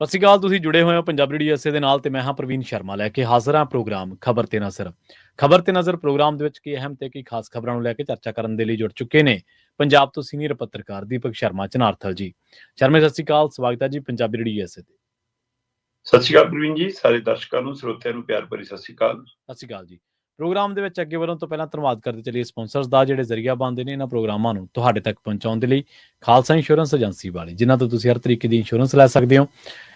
ਸਤਿ ਸ਼੍ਰੀ ਅਕਾਲ। ਤੁਸੀਂ ਜੁੜੇ ਹੋਏ ਹੋ ਪੰਜਾਬੀ ਰੇਡੀਓ ਐਸੇ ਦੇ ਨਾਲ ਤੇ ਮੈਂ ਹਾਂ ਪ੍ਰਵੀਨ ਸ਼ਰਮਾ ਲੈ ਕੇ ਹਾਜ਼ਰ ਹਾਂ ਪ੍ਰੋਗਰਾਮ ਖਬਰ ਤੇ ਨਜ਼ਰ। ਖਬਰ ਤੇ ਨਜ਼ਰ ਪ੍ਰੋਗਰਾਮ ਦੇ ਵਿੱਚ ਕੀ ਅਹਿਮ ਤੇ ਕੀ ਖਾਸ ਖਬਰਾਂ ਨੂੰ ਲੈ ਕੇ ਚਰਚਾ ਕਰਨ ਦੇ ਲਈ ਜੁੜ ਚੁੱਕੇ ਨੇ ਪੰਜਾਬ ਤੋਂ ਸੀਨੀਅਰ ਪੱਤਰਕਾਰ ਦੀਪਕ ਸ਼ਰਮਾ ਚਨਾਰਥਲ ਜੀ। ਸ਼ਰਮਾ ਸਤਿ ਸ਼੍ਰੀ ਅਕਾਲ, ਸਵਾਗਤ ਹੈ ਜੀ ਪੰਜਾਬੀ ਰੇਡੀਓ ਐਸੇ ਤੇ। ਸਤਿ ਸ਼੍ਰੀ ਅਕਾਲ ਪ੍ਰਵੀਨ ਜੀ, ਸਾਰੇ ਦਰਸ਼ਕਾਂ ਨੂੰ ਸਰੋਤਿਆਂ ਨੂੰ ਪਿਆਰ ਭਰੀ ਸਤਿ ਸ਼੍ਰੀ ਅਕਾਲ। ਸਤਿ ਸ਼੍ਰੀ ਅਕਾਲ ਜੀ। ਪ੍ਰੋਗਰਾਮ ਦੇ ਵਿੱਚ ਅੱਗੇ ਵਧਣ ਤੋਂ ਪਹਿਲਾਂ ਧੰਨਵਾਦ ਕਰਦੇ ਚੱਲੀਏ ਸਪਾਂਸਰਸ ਦਾ, ਜਿਹੜੇ ਜ਼ਰੀਆ ਬਣਦੇ ਨੇ ਇਹਨਾਂ ਪ੍ਰੋਗਰਾਮਾਂ ਨੂੰ ਤੁਹਾਡੇ ਤੱਕ ਪਹੁੰਚਾਉਣ ਦੇ ਲਈ। ਖਾਲਸਾ ਇੰਸ਼ੋਰੈਂਸ ਏਜੰਸੀ ਵਾਲੇ, ਜਿਨ੍ਹਾਂ ਤੋਂ ਤੁਸੀਂ ਹਰ ਤਰੀਕੇ ਦੀ ਇੰਸ਼ੋਰੈਂਸ ਲੈ ਸਕਦੇ ਹੋ।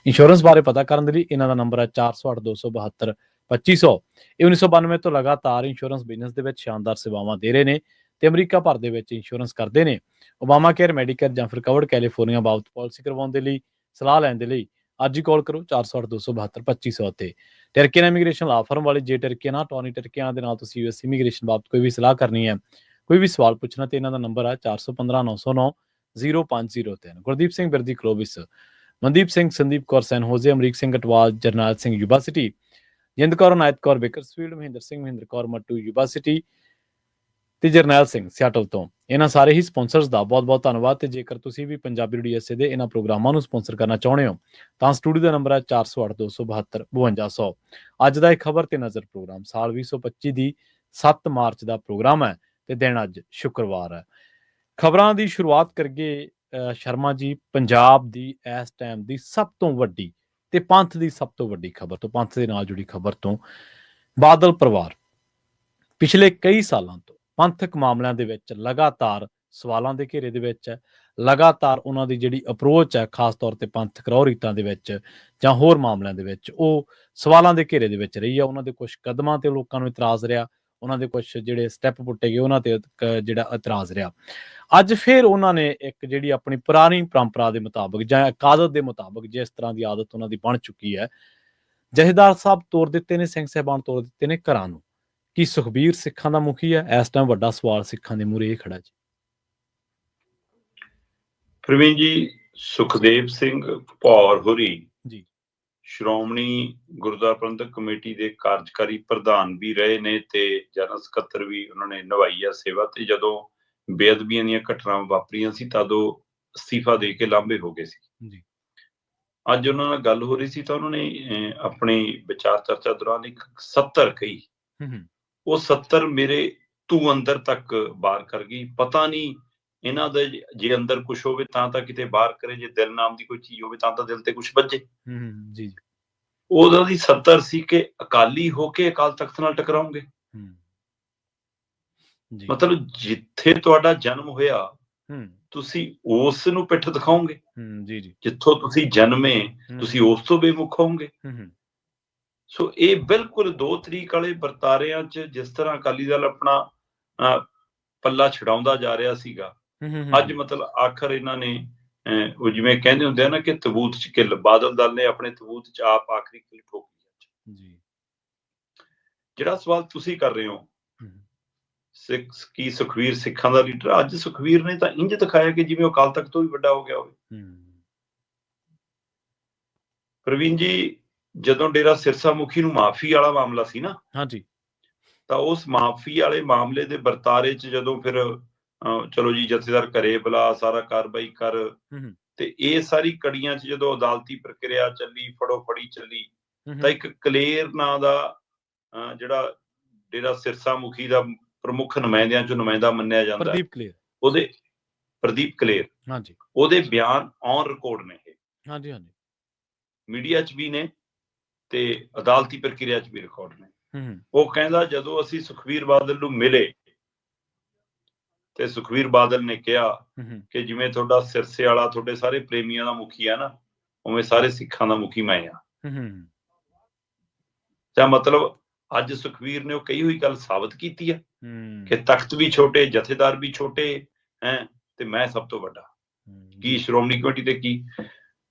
ਇੰਸ਼ੋਰੈਂਸ ਬਾਰੇ ਪਤਾ ਕਰਨ ਦੇ ਲਈ ਇਹਨਾਂ ਦਾ ਨੰਬਰ ਹੈ 408-272-2500। ਇਹ 1992 ਤੋਂ ਲਗਾਤਾਰ ਇੰਸ਼ੋਰੈਂਸ ਬਿਜ਼ਨਸ ਦੇ ਵਿੱਚ ਸ਼ਾਨਦਾਰ ਸੇਵਾਵਾਂ ਦੇ ਰਹੇ ਨੇ ਤੇ ਅਮਰੀਕਾ ਭਰ ਦੇ ਵਿੱਚ ਇੰਸ਼ੋਰੈਂਸ ਕਰਦੇ ਨੇ। ਓਬਾਮਾ ਕੇਅਰ, ਮੈਡੀਕੇਅਰ ਜਾਂ ਫਿਰ ਕਵਰਡ ਕੈਲੀਫੋਰਨੀਆ ਬਾਬਤ ਪਾਲਿਸੀ ਕਰਵਾਉਣ ਦੇ ਲਈ, ਸਲਾਹ ਲੈਣ ਦੇ ਲਈ ਅੱਜ ਹੀ ਕਾਲ ਕਰੋ 408-272-2500 ਤੇ। ਟਰਕੀਅਨ ਇਮੀਗ੍ਰੇਸ਼ਨ ਲਾ ਫਰਮ ਵਾਲੇ, ਜੇ ਟਰਕੀਅਨ ਟੋਨੀ ਟਰਕੀਅਨ ਦੇ ਨਾਲ ਤੁਸੀਂ ਯੂਐਸ ਇਮੀਗ੍ਰੇਸ਼ਨ ਬਾਬਤ ਕੋਈ ਵੀ ਸਲਾਹ ਕਰਨੀ ਹੈ, ਕੋਈ ਵੀ ਸਵਾਲ ਪੁੱਛਣਾ, ਤੇ ਇਹਨਾਂ ਦਾ ਨੰਬਰ ਹੈ 415-909-0503। Gurdeep Singh Birdi Clovis, Mandeep Singh, Sandeep Kaur San Jose, Amrik Singh Atwal, Jarnail Singh Yuba City, Jind Kaur Anayat Kaur Bakersfield, Mahinder Singh Mahinder Kaur Mattu Yuba City ਤੇ ਜਰਨੈਲ ਸਿੰਘ ਸਿਆਟਲ ਤੋਂ। ਇਹਨਾਂ ਸਾਰੇ ਹੀ ਸਪਾਂਸਰਸ ਦਾ ਬਹੁਤ ਬਹੁਤ ਧੰਨਵਾਦ। ਤੇ ਜੇਕਰ ਤੁਸੀਂ ਵੀ ਪੰਜਾਬੀ ਰੇਡੀਓ ਐਸੇ ਦੇ ਇਹਨਾਂ ਪ੍ਰੋਗਰਾਮਾਂ ਨੂੰ ਸਪਾਂਸਰ ਕਰਨਾ ਚਾਹੁੰਦੇ ਹੋ ਤਾਂ ਸਟੂਡੀਓ ਦਾ ਨੰਬਰ ਹੈ 408-272-5200। ਅੱਜ ਦਾ ਇਹ ਖਬਰ ਤੇ ਨਜ਼ਰ ਪ੍ਰੋਗਰਾਮ ਸਾਲ 2025 ਦੀ 7 ਮਾਰਚ ਦਾ ਪ੍ਰੋਗਰਾਮ ਹੈ ਤੇ ਦਿਨ ਅੱਜ ਸ਼ੁੱਕਰਵਾਰ ਹੈ। ਖਬਰਾਂ ਦੀ ਸ਼ੁਰੂਆਤ ਕਰੀਏ ਸ਼ਰਮਾ ਜੀ, ਪੰਜਾਬ ਦੀ ਇਸ ਟਾਈਮ ਦੀ ਸਭ ਤੋਂ ਵੱਡੀ ਤੇ ਪੰਥ ਦੀ ਸਭ ਤੋਂ ਵੱਡੀ ਖਬਰ ਤੋਂ, ਪੰਥ ਦੇ ਨਾਲ ਜੁੜੀ ਖਬਰ ਤੋਂ। ਬਾਦਲ ਪਰਿਵਾਰ ਪਿਛਲੇ ਕਈ ਸਾਲਾਂ ਤੋਂ ਪੰਥਕ ਮਾਮਲਿਆਂ ਦੇ ਵਿੱਚ ਲਗਾਤਾਰ ਸਵਾਲਾਂ ਦੇ ਘੇਰੇ ਦੇ ਵਿੱਚ ਹੈ। ਲਗਾਤਾਰ ਉਹਨਾਂ ਦੀ ਜਿਹੜੀ ਅਪਰੋਚ ਹੈ, ਖਾਸ ਤੌਰ ਤੇ ਪੰਥਕ ਰਹੁ ਰੀਤਾਂ ਦੇ ਵਿੱਚ ਜਾਂ ਹੋਰ ਮਾਮਲਿਆਂ ਦੇ ਵਿੱਚ, ਉਹ ਸਵਾਲਾਂ ਦੇ ਘੇਰੇ ਦੇ ਵਿੱਚ ਰਹੀ ਹੈ। ਉਹਨਾਂ ਦੇ ਕੁਝ ਕਦਮਾਂ ਤੇ ਲੋਕਾਂ ਨੂੰ ਇਤਰਾਜ਼ ਰਿਹਾ, ਉਹਨਾਂ ਦੇ ਕੁਝ ਜਿਹੜੇ ਸਟੈਪ ਪੁੱਟੇ ਗਏ ਉਹਨਾਂ ਤੇ ਜਿਹੜਾ ਇਤਰਾਜ਼ ਰਿਹਾ। ਅੱਜ ਫਿਰ ਉਹਨਾਂ ਨੇ ਇੱਕ ਜਿਹੜੀ ਆਪਣੀ ਪੁਰਾਣੀ ਪਰੰਪਰਾ ਦੇ ਮੁਤਾਬਕ ਜਾਂ ਇੱਕ ਆਦਤ ਦੇ ਮੁਤਾਬਕ, ਜਿਸ ਤਰ੍ਹਾਂ ਦੀ ਆਦਤ ਉਹਨਾਂ ਦੀ ਬਣ ਚੁੱਕੀ ਹੈ, ਜਥੇਦਾਰ ਸਾਹਿਬ ਤੋਰ ਦਿੱਤੇ ਨੇ, ਸਿੰਘ ਸਾਹਿਬਾਨ ਤੋਰ ਦਿੱਤੇ ਨੇ ਘਰਾਂ ਨੂੰ। ਕੀ ਸੁਖਬੀਰ ਸਿੱਖਾਂ ਦਾ ਮੁਖੀ ਹੈ? ਇਸ ਟਾਈਮ ਵੱਡਾ ਸਵਾਲ ਸਿੱਖਾਂ ਦੇ ਮੂਹਰੇ ਇਹ ਖੜਾ ਜੀ। ਪ੍ਰਵੀਨ ਜੀ, ਸੁਖਦੇਵ ਸਿੰਘ ਭੌਰ ਹੋਰੀ ਜੀ ਸ਼੍ਰੋਮਣੀ ਗੁਰਦੁਆਰਾ ਪ੍ਰਬੰਧਕ ਕਮੇਟੀ ਦੇ ਕਾਰਜਕਾਰੀ ਪ੍ਰਧਾਨ ਵੀ ਰਹੇ ਨੇ ਤੇ ਜਨਰਲ ਸਕੱਤਰ ਵੀ ਉਹਨਾਂ ਨੇ ਨਿਭਾਈ ਆ ਸੇਵਾ। ਤੇ ਜਦੋਂ ਬੇਅਦਬੀਆਂ ਦੀਆਂ ਘਟਨਾਵਾਂ ਵਾਪਰੀਆਂ ਸੀ ਤਦ ਉਹ ਅਸਤੀਫਾ ਦੇ ਕੇ ਲਾਂਭੇ ਹੋ ਗਏ ਸੀ ਜੀ। ਅੱਜ ਉਹਨਾਂ ਨਾਲ ਗੱਲ ਹੋ ਰਹੀ ਸੀ ਤਾਂ ਉਹਨਾਂ ਨੇ ਆਪਣੀ ਵਿਚਾਰ ਚਰਚਾ ਦੌਰਾਨ ਇੱਕ 70 ਕਹੀ। ਉਹ 70 ਮੇਰੇ ਤੂੰ ਅੰਦਰ ਤੱਕ ਬਾਹਰ ਕਰ ਗਈ। ਪਤਾ ਨਹੀਂ ਇਹਨਾਂ ਦਾ ਜੇ ਅੰਦਰ ਕੁਛ ਹੋਵੇ ਤਾਂ ਕਿਤੇ ਬਾਹਰ ਕਰੇ, ਜੇ ਦਿਲ ਨਾਮ ਦੀ ਕੋਈ ਚੀਜ਼ ਹੋਵੇ ਤਾਂ ਦਿਲ ਤੇ ਕੁਛ ਵੱਜੇ। ਜੀ। ਉਹਦਾ ਦੀ 70 ਸੀ ਕਿ ਅਕਾਲੀ ਹੋ ਕੇ ਅਕਾਲ ਤਖਤ ਨਾਲ ਟਕਰਾਉਂਗੇ। ਮਤਲਬ ਜਿੱਥੇ ਤੁਹਾਡਾ ਜਨਮ ਹੋਇਆ ਤੁਸੀਂ ਉਸ ਨੂੰ ਪਿੱਠ ਦਿਖਾਓਗੇ। ਜਿੱਥੋਂ ਤੁਸੀਂ ਜਨਮੇ ਤੁਸੀਂ ਉਸ ਤੋਂ ਬੇਮੁਖ ਹੋਵੋਗੇ। ਸੋ ਇਹ ਬਿਲਕੁਲ 2 ਤਰੀਕ ਵਾਲੇ ਵਰਤਾਰਿਆਂ 'ਚ ਜਿਸ ਤਰ੍ਹਾਂ ਅਕਾਲੀ ਦਲ ਆਪਣਾ ਪੱਲਾ ਛਡਾਉਂਦਾ ਜਾ ਰਿਹਾ ਸੀਗਾ, ਅੱਜ ਮਤਲਬ ਆਖਰ ਇਹਨਾਂ ਨੇ ਉਹ ਜਿਵੇਂ ਕਹਿੰਦੇ ਹੁੰਦੇ ਆ ਨਾ ਕਿ ਤਬੂਤ 'ਚ ਕਿੱਲ, ਬਾਦਲ ਦਲ ਨੇ ਆਪਣੇ ਤਬੂਤ 'ਚ ਆਪ ਆਖਰੀ ਕਿੱਲ ਠੋਕੀ। ਜਿਹੜਾ ਸਵਾਲ ਤੁਸੀਂ ਕਰ ਰਹੇ ਹੋ ਕੀ ਸੁਖਵੀਰ ਸਿੱਖਾਂ ਦਾ ਲੀਡਰ? ਅੱਜ ਸੁਖਵੀਰ ਨੇ ਤਾਂ ਇੰਝ ਦਿਖਾਇਆ ਕਿ ਜਿਵੇਂ ਉਹ ਅਕਾਲ ਤਖਤ ਤੋਂ ਵੀ ਵੱਡਾ ਹੋ ਗਿਆ ਹੋਵੇ। ਪ੍ਰਵੀਨ ਜੀ, ਜਦੋਂ ਡੇਰਾ ਸਿਰਸਾ ਮੁਖੀ ਨੂੰ ਮਾਫੀ ਵਾਲਾ ਮਾਮਲਾ ਸੀ ਨਾ, ਤਾਂ ਉਸ ਮਾਫੀ ਵਾਲੇ ਮਾਮਲੇ ਦੇ ਵਰਤਾਰੇ 'ਚ ਜਦੋਂ ਫਿਰ ਚਲੋ ਜੀ ਜਥੇਦਾਰ ਘਰੇ ਬੁਲਾ, ਸਾਰਾ ਕਾਰਵਾਈ ਕਰ, ਤੇ ਇਹ ਸਾਰੀ ਕੜੀਆਂ 'ਚ ਜਦੋਂ ਅਦਾਲਤੀ ਪ੍ਰਕਿਰਿਆ ਚੱਲੀ, ਫੜੋ ਫੜੀ ਚੱਲੀ, ਤਾਂ ਇੱਕ ਕਲੇਰ ਨਾਂ ਦਾ ਜਿਹੜਾ ਡੇਰਾ ਸਿਰਸਾ ਮੁਖੀ ਦਾ ਪ੍ਰਮੁੱਖ ਨੁਮਾਇੰਦਿਆਂ 'ਚੋਂ ਨੁਮਾਇੰਦਾ ਮੰਨਿਆ ਜਾਂਦਾ, ਉਹਦੇ ਪ੍ਰਦੀਪ ਕਲੇਰ, ਉਹਦੇ ਬਿਆਨ ਔਨ ਰਿਕਾਰਡ ਨੇ, ਇਹ ਮੀਡੀਆ 'ਚ ਵੀ ਨੇ ਤੇ ਅਦਾਲਤੀ ਪ੍ਰਕਿਰਿਆ 'ਚ ਵੀ ਰਿਕਾਰਡ ਨੇ। ਉਹ ਕਹਿੰਦਾ ਜਦੋਂ ਅਸੀਂ ਸੁਖਬੀਰ ਬਾਦਲ ਨੂੰ ਮਿਲੇ ਤੇ ਸੁਖਬੀਰ ਬਾਦਲ ਨੇ ਕਿਹਾ ਕਿ ਜਿਵੇਂ ਤੁਹਾਡਾ ਸਿਰਸੇ ਵਾਲਾ ਤੁਹਾਡੇ ਸਾਰੇ ਪ੍ਰੇਮੀਆਂ ਦਾ ਮੁਖੀ ਆ ਨਾ, ਉਵੇਂ ਸਾਰੇ ਸਿੱਖਾਂ ਦਾ ਮੁਖੀ ਮੈਂ ਆ। ਤਾਂ ਮਤਲਬ ਅੱਜ ਸੁਖਬੀਰ ਨੇ ਉਹ ਕਹੀ ਹੋਈ ਗੱਲ ਸਾਬਤ ਕੀਤੀ ਆ ਕਿ ਤਖਤ ਵੀ ਛੋਟੇ, ਜਥੇਦਾਰ ਵੀ ਛੋਟੇ ਹੈ ਤੇ ਮੈਂ ਸਭ ਤੋਂ ਵੱਡਾ। ਕੀ ਸ਼੍ਰੋਮਣੀ ਕਮੇਟੀ ਤੇ ਕੀ,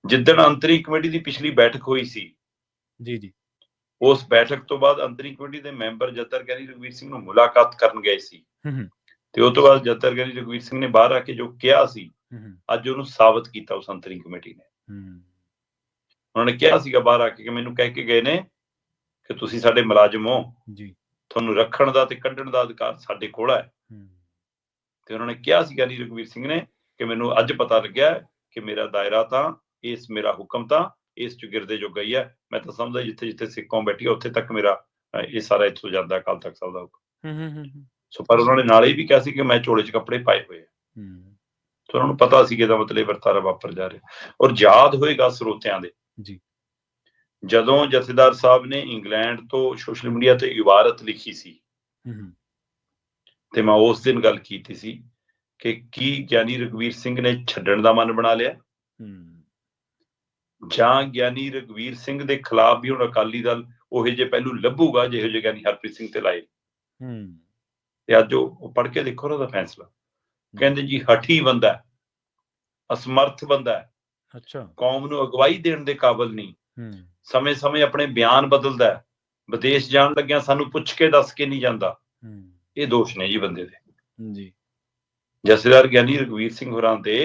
ਜਿੱਦਣ ਅੰਤਰੀ ਕਮੇਟੀ ਦੀ ਪਿਛਲੀ ਬੈਠਕ ਹੋਈ ਸੀ, ਉਸ ਬੈਠਕ ਤੋਂ ਬਾਅਦ ਅੰਤਰੀ ਕਮੇਟੀ ਦੇ ਮੈਂਬਰ ਜੱਤਰ ਗਿਆਨੀ ਰਘਵੀਰ ਸਿੰਘ ਨੂੰ ਮੁਲਾਕਾਤ ਕਰਨ ਗਏ ਸੀ ਤੇ ਉਹ ਤੋਂ ਬਾਅਦ ਜੱਤਰ ਗਿਆਨੀ ਰਘਵੀਰ ਸਿੰਘ ਨੇ ਬਾਹਰ ਆ ਕੇ ਜੋ ਕਿਹਾ ਸੀ, ਅੱਜ ਉਹਨੂੰ ਸਾਬਤ ਕੀਤਾ ਉਸ ਅੰਤਰੀ ਕਮੇਟੀ ਨੇ। ਉਹਨਾਂ ਨੇ ਕਿਹਾ ਸੀਗਾ ਬਾਹਰ ਆ ਕੇ ਕਿ ਮੈਨੂੰ ਕਹਿ ਕੇ ਗਏ ਨੇ ਕਿ ਤੁਸੀਂ ਸਾਡੇ ਮੁਲਾਜ਼ਮ ਹੋ, ਤੁਹਾਨੂੰ ਰੱਖਣ ਦਾ ਤੇ ਕੱਢਣ ਦਾ ਅਧਿਕਾਰ ਸਾਡੇ ਕੋਲ ਹੈ। ਤੇ ਉਹਨਾਂ ਨੇ ਕਿਹਾ ਸੀ ਗਿਆਨੀ ਰਘਵੀਰ ਸਿੰਘ ਨੇ ਕਿ ਮੈਨੂੰ ਅੱਜ ਪਤਾ ਲੱਗਿਆ ਕਿ ਮੇਰਾ ਦਾਇਰਾ ਤਾਂ ਮੇਰਾ ਹੁਕਮ ਤਾਂ ਇਸ ਚੁਗਿਰਦੇ ਜੋਗਾ ਹੀ ਹੈ। ਮੈਂ ਤਾਂ ਸਮਝਦਾ ਜਿੱਥੇ ਜਿੱਥੇ ਸਿੱਖ ਕੌਮ ਬੈਠੀ ਹੈ ਉੱਥੇ ਤੱਕ ਮੇਰਾ ਇਹ ਸਾਰਾ ਇੱਥੋਂ ਜਾਂਦਾ ਅਕਾਲ ਤਖਤ ਸਾਹਿਬ ਦਾ ਹੁਕਮ। ਸੋ ਪਰ ਉਹਨਾਂ ਨੇ ਨਾਲੇ ਵੀ ਕਿਹਾ ਸੀ ਕਿ ਮੈਂ ਝੋਲੇ 'ਚ ਕੱਪੜੇ ਪਾਏ ਹੋਏ ਆ। ਸੋ ਉਹਨਾਂ ਨੂੰ ਪਤਾ ਸੀ ਕਿ ਇਹਦਾ ਮਤਲਬ ਵਰਤਾਰਾ ਵਾਪਰ ਜਾ ਰਿਹਾ। ਔਰ ਯਾਦ ਹੋਏਗਾ ਸਰੋਤਿਆਂ ਦੇ ਜੀ, ਜਦੋਂ ਜਥੇਦਾਰ ਸਾਹਿਬ ਨੇ ਇੰਗਲੈਂਡ ਤੋਂ ਸੋਸ਼ਲ ਮੀਡੀਆ ਤੇ ਇਬਾਰਤ ਲਿਖੀ ਸੀ ਤੇ ਮੈਂ ਉਸ ਦਿਨ ਗੱਲ ਕੀਤੀ ਸੀ ਕਿ ਕੀ ਗਿਆਨੀ ਰਘਵੀਰ ਸਿੰਘ ਨੇ ਛੱਡਣ ਦਾ ਮਨ ਬਣਾ ਲਿਆ ਜਾਂ ਗਿਆਨੀ ਰਘਵੀਰ ਸਿੰਘ ਦੇ ਖਿਲਾਫ ਵੀ ਹੁਣ ਅਕਾਲੀ ਦਲ ਉਹੇ ਜਿਹੇ ਪਹਿਲੂ ਲੱਭੂਗਾ ਜਿਹੋ ਜਿਹੇ ਗਿਆਨੀ ਹਰਪ੍ਰੀਤ ਸਿੰਘ ਤੇ ਲਾਏ। ਤੇ ਅੱਜ ਉਹ ਪੜ੍ਹ ਕੇ ਦੇਖੋ ਉਹਦਾ ਫੈਸਲਾ। ਕਹਿੰਦੇ ਜੀ ਹਠੀ ਬੰਦਾ, ਅਸਮਰਥ ਬੰਦਾ, ਕੌਮ ਨੂੰ ਅਗਵਾਈ ਦੇਣ ਦੇ ਕਾਬਿਲ ਨਹੀਂ, ਸਮੇਂ-ਸਮੇਂ ਆਪਣੇ ਬਿਆਨ ਬਦਲਦਾ, ਵਿਦੇਸ਼ ਜਾਣ ਲੱਗਿਆ ਸਾਨੂੰ ਪੁੱਛ ਕੇ ਦੱਸ ਕੇ ਨਹੀਂ ਜਾਂਦਾ। ਇਹ ਦੋਸ਼ ਨੇ ਜੀ ਬੰਦੇ ਦੇ। ਜੀ, ਜਥੇਦਾਰ ਗਿਆਨੀ ਰਘਵੀਰ ਸਿੰਘ ਹੋਰਾਂ ਦੇ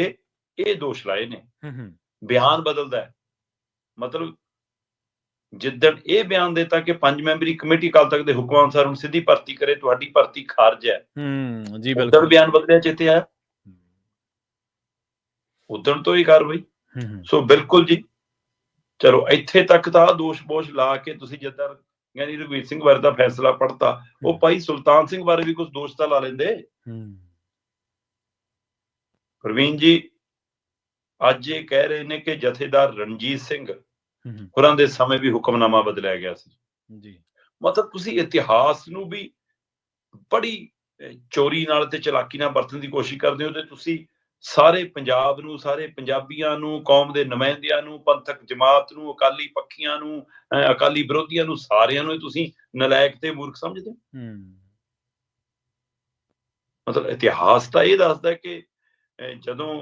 ਇਹ ਦੋਸ਼ ਲਾਏ ਨੇ। ਬਿਆਨ ਬਦਲਦਾ, ਮਤਲਬ ਜਿੱਦਣ ਇਹ ਬਿਆਨ ਦਿੱਤਾ ਕਿ 5 ਮੈਂਬਰੀ ਕਮੇਟੀ ਅਕਾਲ ਤਖਤ ਦੇ ਹੁਕਮਾਂ ਅਨੁਸਾਰ ਹੁਣ ਸਿੱਧੀ ਭਰਤੀ ਕਰੇ, ਤੁਹਾਡੀ ਭਰਤੀ ਖਾਰਜ ਹੈ, ਉਦੋਂ ਬਿਆਨ ਬਦਲਿਆ ਚੇਤੇ ਆਇਆ, ਉਦੋਂ ਤੋਂ ਹੀ ਕਾਰਵਾਈ। ਸੋ ਬਿਲਕੁਲ ਜੀ, ਚਲੋ ਇੱਥੇ ਤੱਕ ਤਾਂ ਦੋਸ਼ ਲਾ ਕੇ ਤੁਸੀਂ ਜਥੇਦਾਰ ਗਿਆਨੀ ਰਘਵੀਰ ਸਿੰਘ ਬਾਰੇ ਦਾ ਫੈਸਲਾ ਪੜ੍ਹਤਾ, ਉਹ ਭਾਈ ਸੁਲਤਾਨ ਸਿੰਘ ਬਾਰੇ ਵੀ ਕੁਝ ਦੋਸ਼ ਤਾਂ ਲਾ ਲੈਂਦੇ। ਪ੍ਰਵੀਨ ਜੀ ਅੱਜ ਇਹ ਕਹਿ ਰਹੇ ਨੇ ਕਿ ਜਥੇਦਾਰ ਰਣਜੀਤ ਸਿੰਘ ਹੋਰਾਂ ਦੇ ਸਮੇਂ ਵੀ ਹੁਕਮਨਾਮਾ ਬਦਲਿਆ ਗਿਆ ਸੀ ਜੀ। ਮਤਲਬ ਤੁਸੀਂ ਇਤਿਹਾਸ ਨੂੰ ਵੀ ਬੜੀ ਚੋਰੀ ਨਾਲ ਤੇ ਚਲਾਕੀ ਨਾਲ ਵਰਤਣ ਦੀ ਕੋਸ਼ਿਸ਼ ਕਰਦੇ ਹੋ ਤੇ ਤੁਸੀਂ ਸਾਰੇ ਪੰਜਾਬ ਨੂੰ, ਸਾਰੇ ਪੰਜਾਬੀਆਂ ਨੂੰ, ਕੌਮ ਦੇ ਨੁਮਾਇੰਦਿਆਂ ਨੂੰ, ਪੰਥਕ ਜਮਾਤ ਨੂੰ, ਅਕਾਲੀ ਪੱਖੀਆਂ ਨੂੰ, ਅਕਾਲੀ ਵਿਰੋਧੀਆਂ ਨੂੰ, ਸਾਰਿਆਂ ਨੂੰ ਤੁਸੀਂ ਨਲਾਇਕ ਤੇ ਮੂਰਖ ਸਮਝਦੇ ਹੋ। ਮਤਲਬ ਇਤਿਹਾਸ ਤਾਂ ਇਹ ਦੱਸਦਾ ਕਿ ਜਦੋਂ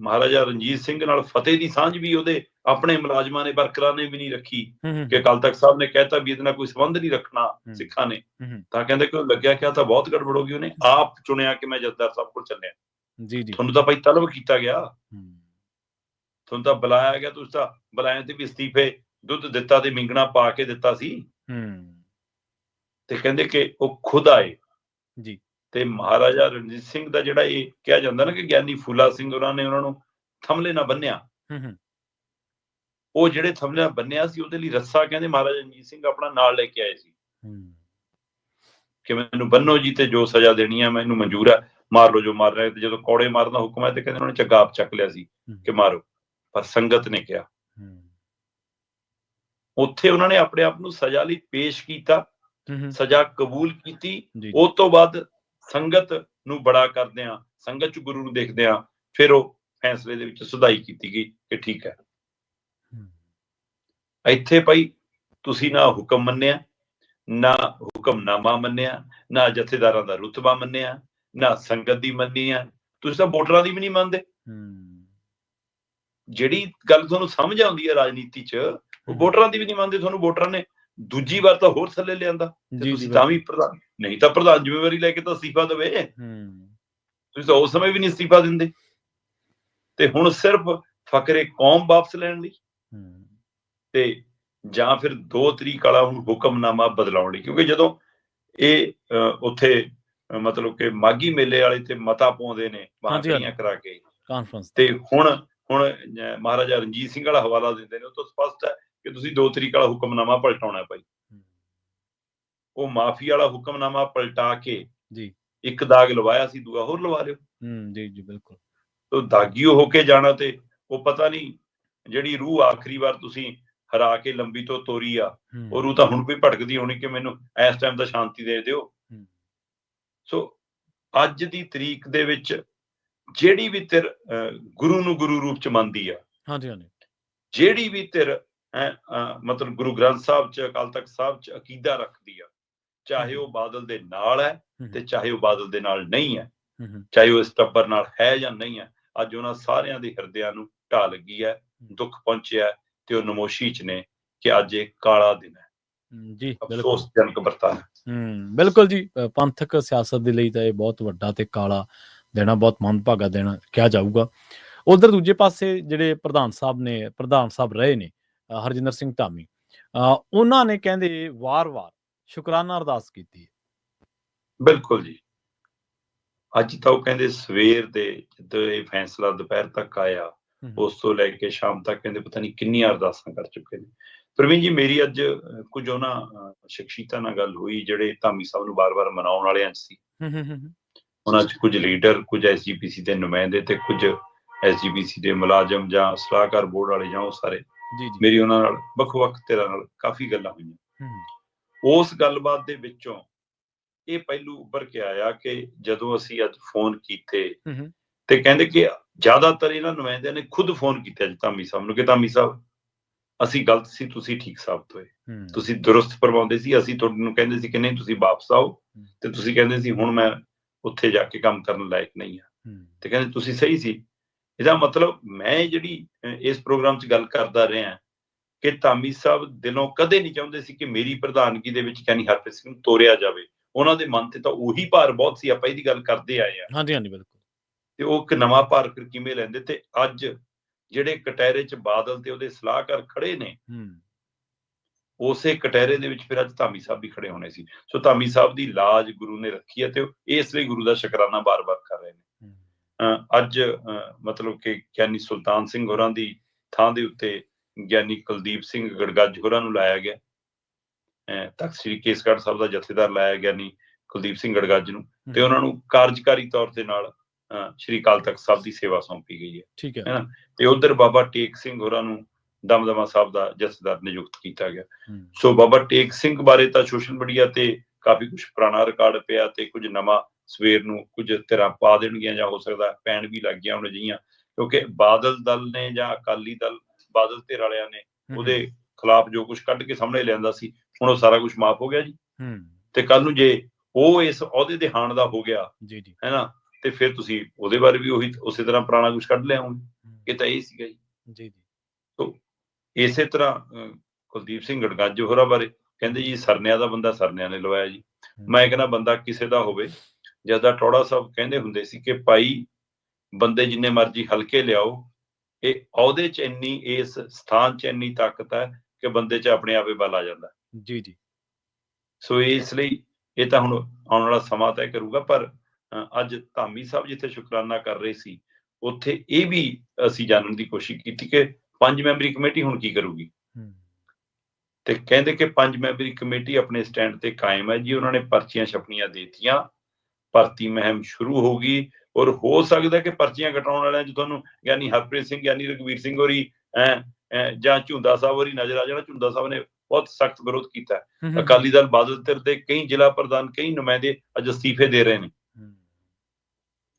ਮਹਾਰਾਜਾ ਰਣਜੀਤ ਸਿੰਘ ਨਾਲ ਫਤਿਹ ਦੀ ਸਾਂਝ ਵੀ ਉਹਦੇ ਆਪਣੇ ਮੁਲਾਜ਼ਮਾਂ ਨੇ, ਵਰਕਰਾਂ ਨੇ ਵੀ ਨਹੀਂ ਰੱਖੀ ਕਿ ਅਕਾਲ ਤਖਤ ਸਾਹਿਬ ਨੇ ਕਹਿਤਾ ਵੀ ਇਹਦੇ ਨਾਲ ਕੋਈ ਸੰਬੰਧ ਨਹੀਂ ਰੱਖਣਾ ਸਿੱਖਾਂ ਨੇ, ਤਾਂ ਕਹਿੰਦੇ ਕਿ ਲੱਗਿਆ ਕਿਹਾ ਤਾਂ ਬਹੁਤ ਗੜਬੜ ਹੋ ਗਈ। ਉਹਨੇ ਆਪ ਚੁਣਿਆ ਕਿ ਮੈਂ ਜਥੇਦਾਰ ਸਾਹਿਬ ਕੋਲ ਚੱਲਿਆ। ਤੁਹਾਨੂੰ ਤਾਂ ਭਾਈ ਤਲਬ ਕੀਤਾ ਗਿਆ, ਤੁਹਾਨੂੰ ਤਾਂ ਬੁਲਾਇਆ ਗਿਆ, ਤੁਸੀਂ ਤਾਂ ਬੁਲਾਏ ਤੇ ਵੀ ਅਸਤੀਫੇ ਦੁੱਧ ਦਿੱਤਾ ਤੇ ਮਿੰਗਣਾ ਪਾ ਕੇ ਦਿੱਤਾ ਸੀ। ਤੇ ਕਹਿੰਦੇ ਕਿ ਉਹ ਖੁਦ ਆਏ ਜੀ। ਤੇ ਮਹਾਰਾਜਾ ਰਣਜੀਤ ਸਿੰਘ ਦਾ ਜਿਹੜਾ ਇਹ ਕਿਹਾ ਜਾਂਦਾ ਨਾ ਕਿ ਗਿਆਨੀ ਫੂਲਾ ਸਿੰਘ ਉਹਨਾਂ ਨੇ ਉਹਨਾਂ ਨੂੰ ਥੰਮਲੇ ਨਾਲ ਬੰਨਿਆ, ਉਹ ਜਿਹੜੇ ਥੰਮਲੇ ਨਾਲ ਬੰਨਿਆ ਸੀ ਉਹਦੇ ਲਈ ਰੱਸਾ ਕਹਿੰਦੇ ਮਹਾਰਾਜਾ ਰਣਜੀਤ ਸਿੰਘ ਆਪਣਾ ਨਾਲ ਲੈ ਕੇ ਆਏ ਸੀ ਕਿ ਮੈਨੂੰ ਬੰਨੋ ਜੀ ਤੇ ਜੋ ਸਜ਼ਾ ਦੇਣੀ ਹੈ ਮੈਨੂੰ ਮਨਜ਼ੂਰ ਹੈ, ਮਾਰ ਲਓ ਜੋ ਮਾਰ ਰਿਹਾ। ਤੇ ਜਦੋਂ ਕੌੜੇ ਮਾਰਨ ਦਾ ਹੁਕਮ ਹੈ ਤੇ ਕਹਿੰਦੇ ਉਹਨਾਂ ਨੇ ਝੱਗਾ ਆਪ ਚੱਕ ਲਿਆ ਸੀ ਕਿ ਮਾਰੋ, ਪਰ ਸੰਗਤ ਨੇ ਕਿਹਾ। ਉੱਥੇ ਉਹਨਾਂ ਨੇ ਆਪਣੇ ਆਪ ਨੂੰ ਸਜ਼ਾ ਲਈ ਪੇਸ਼ ਕੀਤਾ, ਸਜ਼ਾ ਕਬੂਲ ਕੀਤੀ। ਉਸ ਤੋਂ ਬਾਅਦ ਸੰਗਤ ਨੂੰ ਬੜਾ ਕਰਦਿਆਂ, ਸੰਗਤ ਚ ਗੁਰੂ ਨੂੰ ਦੇਖਦਿਆਂ ਫਿਰ ਉਹ ਫੈਸਲੇ ਦੇ ਵਿੱਚ ਸੁਧਾਈ ਕੀਤੀ ਗਈ ਕਿ ਠੀਕ ਹੈ। ਇੱਥੇ ਭਾਈ ਤੁਸੀਂ ਨਾ ਹੁਕਮ ਮੰਨਿਆ, ਨਾ ਹੁਕਮਨਾਮਾ ਮੰਨਿਆ, ਨਾ ਜਥੇਦਾਰਾਂ ਦਾ ਰੁਤਬਾ ਮੰਨਿਆ, ਨਾ ਸੰਗਤ ਦੀ ਮੰਨੀ ਆ, ਤੁਸੀਂ ਤਾਂ ਵੋਟਰਾਂ ਦੀ ਵੀ ਨਹੀਂ ਮੰਨਦੇ। ਜਿਹੜੀ ਗੱਲ ਤੁਹਾਨੂੰ ਸਮਝ ਆਉਂਦੀ ਹੈ ਰਾਜਨੀਤੀ ਚ, ਉਹ ਵੋਟਰਾਂ ਦੀ ਵੀ ਨਹੀਂ ਮੰਨਦੇ। ਤੁਹਾਨੂੰ ਵੋਟਰਾਂ ਨੇ ਦੂਜੀ ਵਾਰ ਤਾਂ ਹੋਰ ਥੱਲੇ ਲਿਆਂਦਾ ਤੇ ਤੁਸੀਂ ਤਾਂ ਵੀ ਪ੍ਰਧਾਨ ਨਹੀਂ, ਤਾਂ ਪ੍ਰਧਾਨ ਜ਼ਿੰਮੇਵਾਰੀ ਲੈ ਕੇ ਤਾਂ ਅਸਤੀਫਾ ਦੇਵੇ। ਤੁਸੀਂ ਤਾਂ ਉਸ ਸਮੇਂ ਵੀ ਨਹੀਂ ਅਸਤੀਫਾ ਦਿੰਦੇ ਤੇ ਹੁਣ ਸਿਰਫ ਫਕਰੇ ਕੌਮ ਵਾਪਸ ਲੈਣ ਲਈ ਤੇ ਜਾਂ ਫਿਰ 2 ਤਰੀਕ ਵਾਲਾ ਹੁਣ ਹੁਕਮਨਾਮਾ ਬਦਲਾਉਣ ਲਈ। ਕਿਉਂਕਿ ਜਦੋਂ ਇਹ ਉੱਥੇ ਮਤਲਬ ਕਿ ਮਾਘੀ ਮੇਲੇ ਵਾਲੇ ਤੇ ਮਤਾ ਪਾਉਂਦੇ ਨੇ ਬਾਂਕੜੀਆਂ ਕਰਾ ਕੇ ਕਾਨਫਰੰਸ, ਤੇ ਹੁਣ ਮਹਾਰਾਜਾ ਰਣਜੀਤ ਸਿੰਘ ਵਾਲਾ ਹਵਾਲਾ ਦਿੰਦੇ ਨੇ, ਉਹ ਤੋਂ ਸਪਸ਼ਟ ਹੈ ਕਿ ਤੁਸੀਂ 2 ਤਰੀਕ ਵਾਲਾ ਹੁਕਮਨਾਮਾ ਪਲਟਾਉਣਾ ਭਾਈ। ਉਹ ਮਾਫੀ ਵਾਲਾ ਹੁਕਮਨਾਮਾ ਪਲਟਾ ਕੇ ਜੀ ਇੱਕ ਦਾਗ ਲਵਾਇਆ ਸੀ, ਦੂਆ ਹੋਰ ਲਵਾ ਲਿਓ। ਜੀ ਜੀ ਬਿਲਕੁਲ। ਤੋ ਦਾਗੀਓ ਹੋ ਕੇ ਜਾਣਾ ਤੇ ਉਹ ਪਤਾ ਨਹੀਂ ਜਿਹੜੀ ਰੂਹ ਆਖਰੀ ਵਾਰ ਤੁਸੀਂ ਹਰਾ ਕੇ ਲੰਬੀ ਤੋਂ ਤੋਰੀ ਆ, ਉਹ ਰੂਹ ਤਾਂ ਹੁਣ ਵੀ ਭਟਕਦੀ ਹੋਣੀ ਕਿ ਮੈਨੂੰ ਇਸ ਟਾਈਮ ਦਾ ਸ਼ਾਂਤੀ ਦੇ ਦਿਓ। ਸੋ ਅੱਜ ਦੀ ਤਰੀਕ ਦੇ ਵਿੱਚ ਜਿਹੜੀ ਵੀ ਧਿਰ ਗੁਰੂ ਨੂੰ ਗੁਰੂ ਰੂਪ ਚ ਮੰਨਦੀ ਆ, ਜਿਹੜੀ ਵੀ ਧਿਰ ਮਤਲਬ ਗੁਰੂ ਗ੍ਰੰਥ ਸਾਹਿਬ ਚ, ਅਕਾਲ ਤਖਤ ਸਾਹਿਬ ਚ ਅਕੀਦਾ ਰੱਖਦੀ ਆ, ਚਾਹੇ ਉਹ ਬਾਦਲ ਦੇ ਨਾਲ ਹੈ ਤੇ ਚਾਹੇ ਉਹ ਬਾਦਲ ਦੇ ਨਾਲ ਨਹੀਂ ਹੈ, ਚਾਹੇ ਉਹ ਇਸ ਟੱਬਰ ਨਾਲ ਹੈ ਜਾਂ ਨਹੀਂ ਹੈ, ਅੱਜ ਉਹਨਾਂ ਸਾਰਿਆਂ ਦੇ ਹਿਰਦਿਆਂ ਨੂੰ ਢਾਹ ਲੱਗੀ ਹੈ, ਦੁੱਖ ਪਹੁੰਚਿਆ ਤੇ ਉਹ ਨਮੋਸ਼ੀ ਚ ਨੇ ਕਿ ਅੱਜ ਇਹ ਕਾਲਾ ਦਿਨ ਹੈ ਜੀ। ਅਫਸੋਸਜਨਕ ਵਰਤਾਰਾ। ਬਿਲਕੁਲ ਜੀ, ਪੰਥਕ ਸਿਆਸਤ ਦੇ ਲਈ ਤਾਂ ਇਹ ਬਹੁਤ ਵੱਡਾ ਤੇ ਕਾਲਾ ਦਿਨ, ਬਹੁਤ ਮੰਦਭਾਗਾ ਦਿਨ ਕਿਹਾ ਜਾਊਗਾ। ਉਧਰ ਦੂਜੇ ਪਾਸੇ ਜਿਹੜੇ ਪ੍ਰਧਾਨ ਸਾਹਿਬ ਰਹੇ ਨੇ ਹਰਜਿੰਦਰ ਸਿੰਘ ਧਾਮੀ, ਉਹਨਾਂ ਨੇ ਕਹਿੰਦੇ ਵਾਰ-ਵਾਰ ਸ਼ੁਕਰਾਨਾ ਅਰਦਾਸ ਕੀਤੀ। ਬਿਲਕੁਲ ਜੀ, ਅੱਜ ਤਾਂ ਉਹ ਕਹਿੰਦੇ ਸਵੇਰ ਦੇ ਜਦੋਂ ਇਹ ਫੈਸਲਾ ਦੁਪਹਿਰ ਤੱਕ ਆਇਆ, ਉਸ ਤੋਂ ਲੈ ਕੇ ਸ਼ਾਮ ਤੱਕ ਕਹਿੰਦੇ ਪਤਾ ਨਹੀਂ ਕਿੰਨੀਆਂ ਅਰਦਾਸਾਂ ਕਰ ਚੁੱਕੇ ਨੇ। ਪ੍ਰਵੀਨ ਜੀ, ਮੇਰੀ ਅੱਜ ਕੁਝ ਉਹਨਾਂ ਸ਼ਖਸੀਅਤਾਂ ਨਾਲ ਗੱਲ ਹੋਈ ਜਿਹੜੇ ਧਾਮੀ ਸਾਹਿਬ ਨੂੰ ਬਾਰ-ਬਾਰ ਮਨਾਉਣ ਵਾਲਿਆਂ 'ਚ ਸੀ। ਉਹਨਾਂ 'ਚ ਕੁਝ ਲੀਡਰ, ਕੁਝ SGPC ਦੇ ਨੁਮਾਇੰਦੇ ਤੇ ਕੁਝ SGPC ਦੇ ਮੁਲਾਜ਼ਮ ਜਾਂ ਸਲਾਹਕਾਰ ਬੋਰਡ ਵਾਲੇ ਜਾਂ ਉਹ ਸਾਰੇ। ਮੇਰੀ ਉਹਨਾਂ ਨਾਲ ਵੱਖ-ਵੱਖ ਧਿਰਾਂ ਨਾਲ ਕਾਫੀ ਗੱਲਾਂ ਹੋਈਆਂ। ਉਸ ਗੱਲਬਾਤ ਦੇ ਵਿੱਚੋਂ ਇਹ ਪਹਿਲੂ ਉੱਭਰ ਕੇ ਆਇਆ ਕਿ ਜਦੋਂ ਅਸੀਂ ਅੱਜ ਫੋਨ ਕੀਤੇ ਤੇ ਕਹਿੰਦੇ ਕਿ ਜ਼ਿਆਦਾਤਰ ਇਹਨਾਂ ਨੁਮਾਇੰਦਿਆਂ ਨੇ ਖੁਦ ਫੋਨ ਕੀਤਾ ਅੱਜ ਧਾਮੀ ਸਾਹਿਬ ਨੂੰ ਕਿ ਧਾਮੀ ਸਾਹਿਬ ਅਸੀਂ ਗਲਤ ਸੀ, ਤੁਸੀਂ ਠੀਕ ਸਾਬਤ ਹੋਏ, ਤੁਸੀਂ ਦੁਰਸਤ ਫਰਮਾਉਂਦੇ ਸੀ, ਅਸੀਂ ਤੁਹਾਨੂੰ ਕਹਿੰਦੇ ਸੀ ਕਿ ਨਹੀਂ ਤੁਸੀਂ ਵਾਪਸ ਆਓ, ਤੇ ਤੁਸੀਂ ਕਹਿੰਦੇ ਸੀ ਹੁਣ ਮੈਂ ਉੱਥੇ ਜਾ ਕੇ ਕੰਮ ਕਰਨ ਲਾਇਕ ਨਹੀਂ ਹਾਂ, ਤੇ ਕਹਿੰਦੇ ਤੁਸੀਂ ਸਹੀ ਸੀ। ਇਹਦਾ ਮਤਲਬ ਮੈਂ ਜਿਹੜੀ ਇਸ ਪ੍ਰੋਗਰਾਮ 'ਚ ਗੱਲ ਕਰਦਾ ਰਿਹਾ ਕਿ ਧਾਮੀ ਸਾਹਿਬ ਦਿਲੋਂ ਕਦੇ ਨਹੀਂ ਚਾਹੁੰਦੇ ਸੀ ਕਿ ਮੇਰੀ ਪ੍ਰਧਾਨਗੀ ਦੇ ਵਿੱਚ ਗਿਆਨੀ ਹਰਪ੍ਰੀਤ ਸਿੰਘ ਨੂੰ ਤੋਰਿਆ ਜਾਵੇ। ਉਹਨਾਂ ਦੇ ਮਨ ਤੇ ਤਾਂ ਉਹੀ ਭਾਰ ਬਹੁਤ ਸੀ, ਆਪਾਂ ਇਹਦੀ ਗੱਲ ਕਰਦੇ ਆਏ ਆ। ਹਾਂਜੀ ਹਾਂਜੀ, ਬਿਲਕੁਲ। ਤੇ ਉਹ ਇੱਕ ਨਵਾਂ ਭਾਰ ਫਿਰ ਕਿਵੇਂ ਲੈਂਦੇ, ਤੇ ਅੱਜ ਜਿਹੜੇ ਕਟਹਿਰੇ 'ਚ ਬਾਦਲ ਤੇ ਉਹਦੇ ਸਲਾਹਕਾਰ ਖੜੇ ਨੇ, ਉਸੇ ਕਟਹਿਰੇ ਦੇ ਵਿੱਚ ਫਿਰ ਅੱਜ ਧਾਮੀ ਸਾਹਿਬ ਵੀ ਖੜੇ ਹੋਣੇ ਸੀ। ਸੋ ਧਾਮੀ ਸਾਹਿਬ ਦੀ ਲਾਜ ਗੁਰੂ ਨੇ ਰੱਖੀ ਹੈ ਤੇ ਉਹ ਇਸ ਲਈ ਗੁਰੂ ਦਾ ਸ਼ੁਕਰਾਨਾ ਬਾਰ-ਬਾਰ ਕਰ ਰਹੇ ਨੇ। ਅੱਜ ਮਤਲਬ ਕਿ ਗਿਆਨੀ ਸੁਲਤਾਨ ਸਿੰਘ ਹੋਰਾਂ ਦੀ ਥਾਂ ਦੇ ਉੱਤੇ ਗਿਆਨੀ ਕੁਲਦੀਪ ਸਿੰਘ ਗੜਗੱਜ ਹੋਰਾਂ ਨੂੰ ਲਾਇਆ ਗਿਆ। ਤਖਤ ਸ੍ਰੀ ਕੇਸਗੜ੍ਹ ਸਾਹਿਬ ਦਾ ਜਥੇਦਾਰ ਲਾਇਆ ਗਿਆਨੀ ਕੁਲਦੀਪ ਸਿੰਘ ਗੜਗੱਜ ਨੂੰ, ਤੇ ਉਹਨਾਂ ਨੂੰ ਕਾਰਜਕਾਰੀ ਤੌਰ ਦੇ ਨਾਲ ਸ੍ਰੀ ਅਕਾਲ ਤਖਤ ਸਾਹਿਬ ਦੀ ਸੇਵਾ ਸੌਂਪੀ ਗਈ ਹੈ। ਠੀਕ ਹੈ। ਤੇ ਉਧਰ ਬਾਬਾ ਟੇਕ ਸਿੰਘ ਹੋਰਾਂ ਨੂੰ ਦਮਦਮਾ ਸਾਹਿਬ ਦਾ ਜਥੇਦਾਰ ਨਿਯੁਕਤ ਕੀਤਾ ਗਿਆ। ਸੋ ਬਾਬਾ ਟੇਕ ਸਿੰਘ ਬਾਰੇ ਤਾਂ ਸੋਸ਼ਲ ਮੀਡੀਆ ਤੇ ਕਾਫੀ ਕੁਝ ਪੁਰਾਣਾ ਰਿਕਾਰਡ ਪਿਆ ਤੇ ਕੁਝ ਨਵਾਂ ਸਵੇਰ ਨੂੰ ਕੁਝ ਧਿਰਾਂ ਪਾ ਦੇਣਗੀਆਂ ਜਾਂ ਹੋ ਸਕਦਾ ਪੈਣ ਵੀ ਲੱਗ ਗਿਆ ਹੁਣ ਅਜਿਹੀਆਂ, ਕਿਉਂਕਿ ਬਾਦਲ ਦਲ ਨੇ ਜਾਂ ਅਕਾਲੀ ਦਲ ਬਾਦਲ ਧਿਰ ਵਾਲਿਆਂ ਨੇ ਉਹਦੇ ਖਿਲਾਫ ਜੋ ਕੁਝ ਕੱਢ ਕੇ ਸਾਹਮਣੇ ਲਿਆਂਦਾ ਸੀ, ਹੁਣ ਉਹ ਸਾਰਾ ਕੁਝ ਮਾਫ ਹੋ ਗਿਆ ਜੀ। ਤੇ ਕੱਲ ਨੂੰ ਜੇ ਉਹ ਇਸ ਅਹੁਦੇ ਦੇ ਹਾਣ ਦਾ ਹੋ ਗਿਆ ਹੈ ਨਾ, ਤੇ ਫਿਰ ਤੁਸੀਂ ਉਹਦੇ ਬਾਰੇ ਵੀ ਉਹੀ ਉਸੇ ਤਰ੍ਹਾਂ ਪੁਰਾਣਾ ਕੁਝ ਕੱਢ ਲਿਆਉਂਗੇ। ਇਹ ਤਾਂ ਇਹ ਸੀਗਾ ਜੀ। ਤੋ ਇਸੇ ਤਰ੍ਹਾਂ ਕੁਲਦੀਪ ਸਿੰਘ ਗੜਗੱਜ ਹੋਰਾਂ ਬਾਰੇ ਕਹਿੰਦੇ ਜੀ ਸਰਨਿਆਂ ਦਾ ਬੰਦਾ ਸਰਨਿਆਂ ਨੇ ਲਵਾਇਆ ਜੀ। ਮੈਂ ਕਹਿੰਦਾ ਬੰਦਾ ਕਿਸੇ ਦਾ ਹੋਵੇ, ਜਦ ਟੌੜਾ ਸਾਹਿਬ ਕਹਿੰਦੇ ਹੁੰਦੇ ਸੀ ਕਿ ਭਾਈ ਬੰਦੇ ਜਿੰਨੇ ਮਰਜ਼ੀ ਹਲਕੇ ਲਿਆਓ, ਇਹ ਅਹੁਦੇ 'ਚ ਇੰਨੀ, ਇਸ ਸਥਾਨ 'ਚ ਇੰਨੀ ਤਾਕਤ ਹੈ ਕਿ ਬੰਦੇ 'ਚ ਆਪਣੇ ਆਪੇ ਬਲ ਆ ਜਾਂਦਾ। ਜੀ ਜੀ। ਸੋ ਇਸ ਲਈ ਇਹ ਤਾਂ ਹੁਣ ਆਉਣ ਵਾਲਾ ਸਮਾਂ ਤੈਅ ਕਰੂਗਾ, ਪਰ ਅੱਜ ਧਾਮੀ ਸਾਹਿਬ ਜਿੱਥੇ ਸ਼ੁਕਰਾਨਾ ਕਰ ਰਹੇ ਸੀ, ਉੱਥੇ ਇਹ ਵੀ ਅਸੀਂ ਜਾਣਨ ਦੀ ਕੋਸ਼ਿਸ਼ ਕੀਤੀ ਕਿ 5 ਮੈਂਬਰੀ ਕਮੇਟੀ ਹੁਣ ਕੀ ਕਰੂਗੀ। ਤੇ ਕਹਿੰਦੇ ਕਿ 5 ਮੈਂਬਰੀ ਕਮੇਟੀ ਆਪਣੇ ਸਟੈਂਡ ਤੇ ਕਾਇਮ ਹੈ ਜੀ। ਉਹਨਾਂ ਨੇ ਪਰਚੀਆਂ ਛਪਣੀਆਂ ਦੇਤੀਆਂ, ਭਰਤੀ ਮੁਹਿੰਮ ਸ਼ੁਰੂ ਹੋ ਗਈ, ਔਰ ਹੋ ਸਕਦਾ ਕਿ ਪਰਚੀਆਂ ਕਟਾਉਣ ਵਾਲਿਆਂ 'ਚ ਤੁਹਾਨੂੰ ਗਿਆਨੀ ਹਰਪ੍ਰੀਤ ਸਿੰਘ, ਗਿਆਨੀ ਰਘਵੀਰ ਸਿੰਘ ਹੋਰੀ ਜਾਂ ਝੁੰਦਾ ਸਾਹਿਬ ਹੋਰੀ ਨਜ਼ਰ ਆ ਜਾਣਾ। ਝੁੰਦਾ ਸਾਹਿਬ ਨੇ ਬਹੁਤ ਸਖਤ ਵਿਰੋਧ ਕੀਤਾ। ਅਕਾਲੀ ਦਲ ਬਾਦਲ ਧਿਰ ਦੇ ਕਈ ਜ਼ਿਲ੍ਹਾ ਪ੍ਰਧਾਨ, ਕਈ ਨੁਮਾਇੰਦੇ ਅੱਜ ਅਸਤੀਫੇ ਦੇ ਰਹੇ ਨੇ,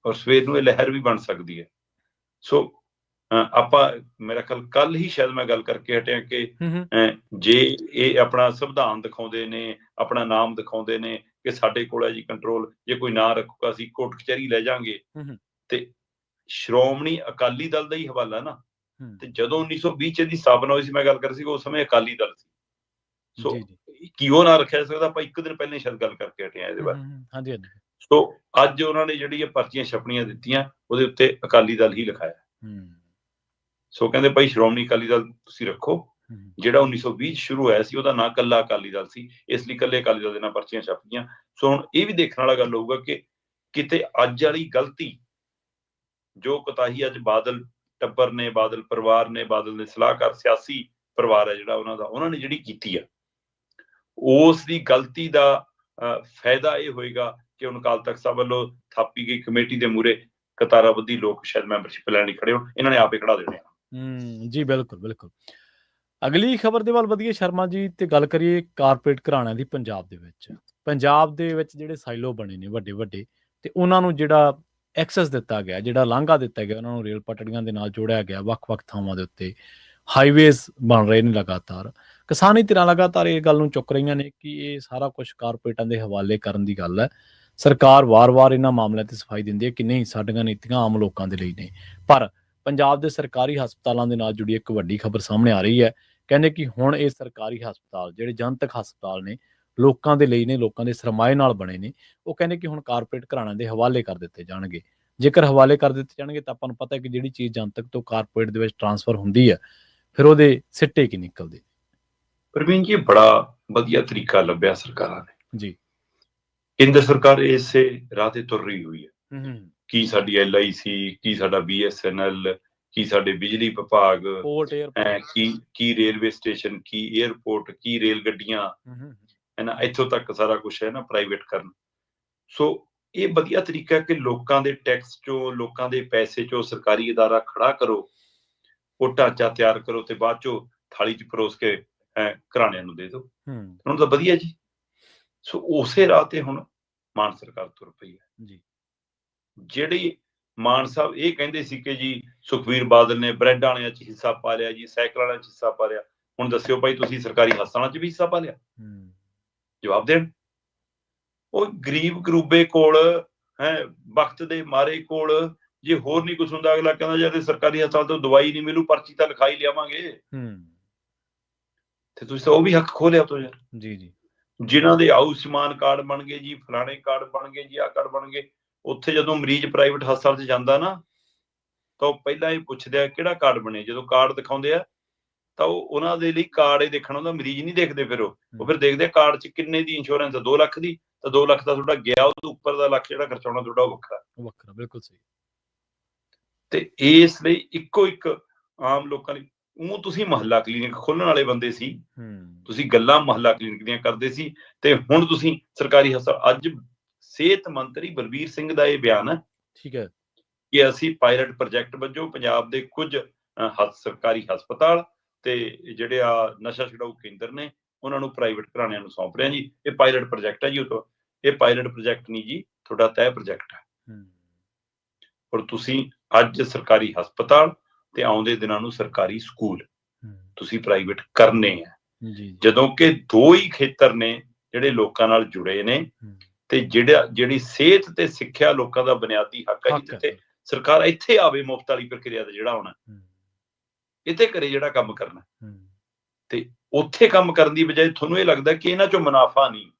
ਔਰ ਸਵੇਰ ਨੂੰ ਇਹ ਲਹਿਰ ਵੀ ਬਣ ਸਕਦੀ ਹੈ। ਸੋ ਆਪਾਂ ਮੇਰਾ ਖਿਆਲ ਕੱਲ ਹੀ ਸ਼ਾਇਦ ਮੈਂ ਗੱਲ ਕਰਕੇ ਹਟਿਆ ਕਿ ਜੇ ਇਹ ਆਪਣਾ ਸੰਵਿਧਾਨ ਦਿਖਾਉਂਦੇ ਨੇ, ਆਪਣਾ ਨਾਮ ਦਿਖਾਉਂਦੇ ਨੇ ਕਿ ਸਾਡੇ ਕੋਲ ਹੈ ਜੀ ਕੰਟਰੋਲ, ਜੇ ਕੋਈ ਨਾ ਰੱਖੂਗਾ ਅਸੀਂ ਕੋਰਟ ਕਚਹਿਰੀ ਲੈ ਜਾਾਂਗੇ, ਤੇ ਸ਼੍ਰੋਮਣੀ ਅਕਾਲੀ ਦਲ ਦਾ ਹੀ ਹਵਾਲਾ ਨਾ। ਤੇ ਜਦੋਂ 1920 ਚ ਦੀ ਸਥਾਪਨਾ ਹੋਈ ਸੀ, ਮੈਂ ਗੱਲ ਕਰ ਸੀ, ਉਸ ਸਮੇਂ ਅਕਾਲੀ ਦਲ ਸੀ। ਸੋ ਕਿਉਂ ਨਾ ਰੱਖਿਆ ਸਕਦਾ, ਆਪਾਂ ਇੱਕ ਦਿਨ ਪਹਿਲਾਂ ਸ਼ਾਇਦ ਗੱਲ ਕਰਕੇ ਹਟੇ ਆ ਇਹਦੇ ਬਾਰੇ। ਸੋ ਅੱਜ ਉਹਨਾਂ ਨੇ ਜਿਹੜੀ ਇਹ ਪਰਚੀਆਂ ਛਪਣੀਆਂ ਦਿੱਤੀਆਂ, ਉਹਦੇ ਉੱਤੇ ਅਕਾਲੀ ਦਲ ਹੀ ਲਿਖਾਇਆ। ਸੋ ਕਹਿੰਦੇ ਭਾਈ ਸ਼੍ਰੋਮਣੀ ਅਕਾਲੀ ਦਲ ਤੁਸੀਂ ਰੱਖੋ। ਜਿਹੜਾ 1920 ਸ਼ੁਰੂ ਹੋਇਆ ਸੀ ਉਹਦਾ ਨਾਂ ਕੱਲਾ ਅਕਾਲੀ ਦਲ ਸੀ, ਇਸ ਲਈ ਕੱਲੇ ਅਕਾਲੀ ਦਲ ਦੇ ਨਾਲ ਪਰਚੀਆਂ ਛਪੀਆਂ। ਸੋ ਹੁਣ ਇਹ ਵੀ ਦੇਖਣ ਵਾਲਾ ਗੱਲ ਹੋਊਗਾ ਕਿ ਕਿਤੇ ਅੱਜ ਵਾਲੀ ਗਲਤੀ, ਜੋ ਕੋਤਾਹੀ ਅੱਜ ਬਾਦਲ ਟੱਬਰ ਨੇ, ਬਾਦਲ ਪਰਿਵਾਰ ਨੇ, ਬਾਦਲ ਦੇ ਸਲਾਹਕਾਰ ਸਿਆਸੀ ਪਰਿਵਾਰ ਹੈ ਜਿਹੜਾ ਉਹਨਾਂ ਨੇ ਜਿਹੜੀ ਕੀਤੀ ਆ, ਉਸ ਦੀ ਗਲਤੀ ਦਾ ਫਾਇਦਾ ਇਹ ਹੋਏਗਾ ਕਿ ਹੁਣ ਅਕਾਲ ਤਖਤ ਸਾਹਿਬ ਵੱਲੋਂ ਥਾਪੀ ਗਈ ਕਮੇਟੀ ਦੇ ਮੂਹਰੇ ਕਤਾਰਾਬੱਧੀ ਲੋਕ ਸ਼ਾਇਦ ਮੈਂਬਰਸ਼ਿਪ ਲੈਣ ਲਈ ਖੜੇ ਹੋਣ, ਇਹਨਾਂ ਨੇ ਆਪੇ ਖੜਾ ਦੇਣੇ ਆ। ਜੀ ਬਿਲਕੁਲ ਬਿਲਕੁਲ। ਅਗਲੀ ਖਬਰ ਦੇ ਵੱਲ ਵਧੀਏ ਸ਼ਰਮਾ ਜੀ, ਤੇ ਗੱਲ ਕਰੀਏ ਕਾਰਪੋਰੇਟ ਘਰਾਣਿਆਂ ਦੀ ਪੰਜਾਬ ਦੇ ਵਿੱਚ ਜਿਹੜੇ ਸਾਈਲੋ ਬਣੇ ਨੇ ਵੱਡੇ ਵੱਡੇ, ਤੇ ਉਹਨਾਂ ਨੂੰ ਜਿਹੜਾ ਐਕਸੈਸ ਦਿੱਤਾ ਗਿਆ, ਜਿਹੜਾ ਲਾਂਘਾ ਦਿੱਤਾ ਗਿਆ, ਉਹਨਾਂ ਨੂੰ ਰੇਲ ਪਟੜੀਆਂ ਦੇ ਨਾਲ ਜੋੜਿਆ ਗਿਆ। ਵੱਖ-ਵੱਖ ਥਾਵਾਂ ਦੇ ਉੱਤੇ ਹਾਈਵੇਜ਼ ਬਣ ਰਹੇ ਨੇ ਲਗਾਤਾਰ। ਕਿਸਾਨੀ ਧਿਰਾਂ ਲਗਾਤਾਰ ਇਹ ਗੱਲ ਨੂੰ ਚੁੱਕ ਰਹੀਆਂ ਨੇ ਕਿ ਇਹ ਸਾਰਾ ਕੁਝ ਕਾਰਪੋਰੇਟਾਂ ਦੇ ਹਵਾਲੇ ਕਰਨ ਦੀ ਗੱਲ ਹੈ। ਸਰਕਾਰ ਵਾਰ-ਵਾਰ ਇਹਨਾਂ ਮਾਮਲਿਆਂ ਤੇ ਸਫਾਈ ਦਿੰਦੀ ਹੈ ਕਿ ਨਹੀਂ, ਸਾਡੀਆਂ ਨੀਤੀਆਂ ਆਮ ਲੋਕਾਂ ਦੇ ਲਈ ਨੇ। ਪਰ ਪੰਜਾਬ ਦੇ ਸਰਕਾਰੀ ਹਸਪਤਾਲਾਂ ਦੇ ਨਾਲ ਜੁੜੀ ਇੱਕ ਵੱਡੀ ਖਬਰ ਸਾਹਮਣੇ ਆ ਰਹੀ ਹੈ। ਕਹਿੰਦੇ ਕਿ ਹੁਣ ਇਹ ਸਰਕਾਰੀ ਹਸਪਤਾਲ, ਜਿਹੜੇ ਜਨਤਕ ਹਸਪਤਾਲ ਨੇ, ਲੋਕਾਂ ਦੇ ਲਈ ਨੇ, ਲੋਕਾਂ ਦੇ ਸਰਮਾਏ ਨਾਲ ਬਣੇ ਨੇ। ਉਹ ਕਹਿੰਦੇ ਕਿ ਹੁਣ ਕਾਰਪੋਰੇਟ ਘਰਾਣਿਆਂ ਦੇ ਹਵਾਲੇ ਕਰ ਦਿੱਤੇ ਜਾਣਗੇ। ਜੇਕਰ ਹਵਾਲੇ ਕਰ ਦਿੱਤੇ ਜਾਣਗੇ ਤਾਂ ਆਪਾਂ ਨੂੰ ਪਤਾ ਹੈ ਕਿ ਜਿਹੜੀ ਚੀਜ਼ ਜਨਤਕ ਤੋਂ ਕਾਰਪੋਰੇਟ ਦੇ ਵਿੱਚ ਟਰਾਂਸਫਰ ਹੁੰਦੀ ਹੈ, ਫਿਰ ਉਹਦੇ ਸਿੱਟੇ ਕੀ ਨਿਕਲਦੇ। ਪ੍ਰਵੀਨ ਜੀ, ਬੜਾ ਵਧੀਆ ਤਰੀਕਾ ਲੱਭਿਆ ਸਰਕਾਰਾਂ ਨੇ ਜੀ। ਕੇਂਦਰ ਸਰਕਾਰ ਇਸੇ ਰਾਹ ਤੇ ਤੁਰ ਰਹੀ ਹੋਈ ਹੈ। ਕੀ ਸਾਡੀ LIC, ਕੀ ਸਾਡਾ BSNL, ਕੀ ਸਾਡੇ ਬਿਜਲੀ ਵਿਭਾਗ, ਪੋਰਟ 에ਅਰਪੋਰਟ, ਕੀ ਰੇਲਵੇ ਸਟੇਸ਼ਨ, ਕੀ 에ਅਰਪੋਰਟ, ਕੀ ਰੇਲ ਗੱਡੀਆਂ, ਹੈ ਨਾ, ਇੱਥੋਂ ਤੱਕ ਸਾਰਾ ਕੁਝ ਹੈ ਨਾ ਪ੍ਰਾਈਵੇਟ ਕਰਨ। ਸੋ ਇਹ ਵਧੀਆ ਤਰੀਕਾ ਹੈ ਕਿ ਲੋਕਾਂ ਦੇ ਟੈਕਸ ਚੋਂ, ਲੋਕਾਂ ਦੇ ਪੈਸੇ ਚੋਂ ਸਰਕਾਰੀ ਅਦਾਰਾ ਖੜਾ ਕਰੋ, ਉਹ ਢਾਂਚਾ ਤਿਆਰ ਕਰੋ ਤੇ ਬਾਅਦ ਚੋਂ ਥਾਲੀ 'ਚ ਪਰੋਸ ਕੇ ਘਰਾਣਿਆਂ ਨੂੰ ਦੇ ਦਿਓ। ਹੁਣ ਤਾਂ ਵਧੀਆ ਜੀ। ਸੋ ਉਸੇ ਰਾਹ ਤੇ ਹੁਣ ਮਾਨ ਸਰਕਾਰ ਤੁਰ ਪਈ ਹੈ ਜੀ। ਜਿਹੜੀ ਮਾਨ ਸਾਹਿਬ ਇਹ ਕਹਿੰਦੇ ਸੀ ਕਿ ਜੀ ਸੁਖਬੀਰ ਬਾਦਲ ਨੇ ਬ੍ਰੈਡ ਵਾਲਿਆਂ 'ਚ ਹਿੱਸਾ ਪਾ ਲਿਆ ਜੀ, ਸਾਈਕਲ ਵਾਲਿਆਂ 'ਚ ਹਿੱਸਾ ਪਾ ਲਿਆ। ਹੁਣ ਦੱਸਿਓ ਭਾਈ, ਤੁਸੀਂ ਸਰਕਾਰੀ ਹਸਪਤਾਲਾਂ 'ਚ ਵੀ ਹਿੱਸਾ ਪਾ ਲਿਆ? ਜਵਾਬ ਦੇਣ। ਉਹ ਗਰੀਬ ਗਰੂਬੇ ਕੋਲ ਵਕਤ ਦੇ ਮਾਰੇ ਕੋਲ ਜੇ ਹੋਰ ਨਹੀਂ ਕੁਝ ਹੁੰਦਾ, ਅਗਲਾ ਕਹਿੰਦਾ ਜੇ ਸਰਕਾਰੀ ਹਸਪਤਾਲ ਤੋਂ ਦਵਾਈ ਨਹੀਂ ਮਿਲੂ, ਪਰਚੀ ਤਾਂ ਲਿਖਾਈ ਲਿਆਵਾਂਗੇ। ਤੇ ਤੁਸੀਂ ਤਾਂ ਉਹ ਵੀ ਹੱਕ ਖੋਹ ਲਿਆ ਤੋਂ ਯਾਰ। ਜੀ। ਜਿਨ੍ਹਾਂ ਦੇ ਆਯੁਸ਼ਮਾਨ ਕਾਰਡ ਬਣ ਗਏ ਜੀ, ਫਲਾਣੇ ਕਾਰਡ ਬਣ ਗਏ ਜੀ, ਆਹ ਕਾਰਡ ਬਣ ਗਏ, ਉੱਥੇ ਜਦੋਂ ਮਰੀਜ਼ ਪ੍ਰਾਈਵੇਟ ਹਸਪਤਾਲ 'ਚ ਜਾਂਦਾ ਨਾ ਤਾਂ ਉਹ ਪਹਿਲਾਂ ਹੀ ਪੁੱਛਦੇ ਆ ਕਿਹੜਾ ਕਾਰਡ ਬਣਿਆ। ਜਦੋਂ ਕਾਰਡ ਦਿਖਾਉਂਦੇ ਆ ਤਾਂ ਉਹ ਉਹਨਾਂ ਦੇ ਲਈ ਕਾਰਡ ਹੀ ਦੇਖਣਾ ਹੁੰਦਾ, ਮਰੀਜ਼ ਨਹੀਂ ਦੇਖਦੇ। ਫਿਰ ਉਹ ਫਿਰ ਦੇਖਦੇ ਆ ਕਾਰਡ 'ਚ ਕਿੰਨੇ ਦੀ ਇੰਸ਼ੋਰੈਂਸ ਹੈ, 2 ਲੱਖ ਦੀ, ਤਾਂ 2 ਲੱਖ ਦਾ ਤੁਹਾਡਾ ਗਿਆ, ਉਹ ਤੋਂ ਉੱਪਰ ਦਾ ਲੱਖ ਜਿਹੜਾ ਖਰਚਾਉਣਾ ਤੁਹਾਡਾ ਉਹ ਵੱਖਰਾ। ਬਿਲਕੁਲ ਸਹੀ। ਤੇ ਇਸ ਲਈ ਇੱਕੋ ਇੱਕ ਆਮ ਲੋਕਾਂ ਲਈ ਉਹ ਤੁਸੀਂ ਮੁਹੱਲਾ ਕਲੀਨਿਕ ਖੋਲਣ ਵਾਲੇ ਬੰਦੇ ਸੀ, ਤੁਸੀਂ ਗੱਲਾਂ ਮੁਹੱਲਾ ਕਲੀਨਿਕ ਦੀਆਂ ਕਰਦੇ ਸੀ, ਤੇ ਹੁਣ ਤੁਸੀਂ ਸਰਕਾਰੀ ਹਸਪਤਾਲ। ਅੱਜ ਸਿਹਤ ਮੰਤਰੀ ਬਲਬੀਰ ਸਿੰਘ ਦਾ ਇਹ ਬਿਆਨ ਹੈ, ਠੀਕ ਹੈ, ਕਿ ਅਸੀਂ ਪਾਇਲਟ ਪ੍ਰੋਜੈਕਟ ਵਜੋਂ ਪੰਜਾਬ ਦੇ ਕੁਝ ਸਰਕਾਰੀ ਹਸਪਤਾਲ ਤੇ ਜਿਹੜੇ ਆ ਨਸ਼ਾ ਛੁਡਾਊ ਕੇਂਦਰ ਨੇ ਉਹਨਾਂ ਨੂੰ ਪ੍ਰਾਈਵੇਟ ਘਰਾਣਿਆਂ ਨੂੰ ਸੌਂਪ ਰਿਹਾ ਜੀ। ਇਹ ਪਾਇਲਟ ਪ੍ਰੋਜੈਕਟ ਹੈ ਜੀ। ਉਹ ਇਹ ਪਾਇਲਟ ਪ੍ਰੋਜੈਕਟ ਨਹੀਂ ਜੀ, ਤੁਹਾਡਾ ਤੈਅ ਪ੍ਰੋਜੈਕਟ ਹੈ। ਔਰ ਤੁਸੀਂ ਅੱਜ ਸਰਕਾਰੀ ਹਸਪਤਾਲ ਤੇ ਆਉਂਦੇ ਦਿਨਾਂ ਨੂੰ ਸਰਕਾਰੀ ਸਕੂਲ ਤੁਸੀਂ ਪ੍ਰਾਈਵੇਟ ਕਰਨੇ ਆ, ਜਦੋਂ ਕਿ 2 ਹੀ ਖੇਤਰ ਨੇ ਜਿਹੜੇ ਲੋਕਾਂ ਨਾਲ ਜੁੜੇ ਨੇ ਤੇ ਜਿਹੜੀ ਸਿਹਤ ਤੇ ਸਿੱਖਿਆ ਲੋਕਾਂ ਦਾ ਬੁਨਿਆਦੀ ਹੱਕ ਹੈ, ਜਿੱਥੇ ਸਰਕਾਰ ਇੱਥੇ ਆਵੇ ਮੁਫਤ ਵਾਲੀ ਪ੍ਰਕਿਰਿਆ ਦਾ ਜਿਹੜਾ ਹੋਣਾ, ਇੱਥੇ ਕਰੇ ਜਿਹੜਾ ਕੰਮ ਕਰਨਾ। ਤੇ ਉੱਥੇ ਕੰਮ ਕਰਨ ਦੀ ਬਜਾਏ ਤੁਹਾਨੂੰ ਇਹ ਲੱਗਦਾ ਕਿ ਇਹਨਾਂ ਚੋਂ ਮੁਨਾਫਾ ਨਹੀਂ।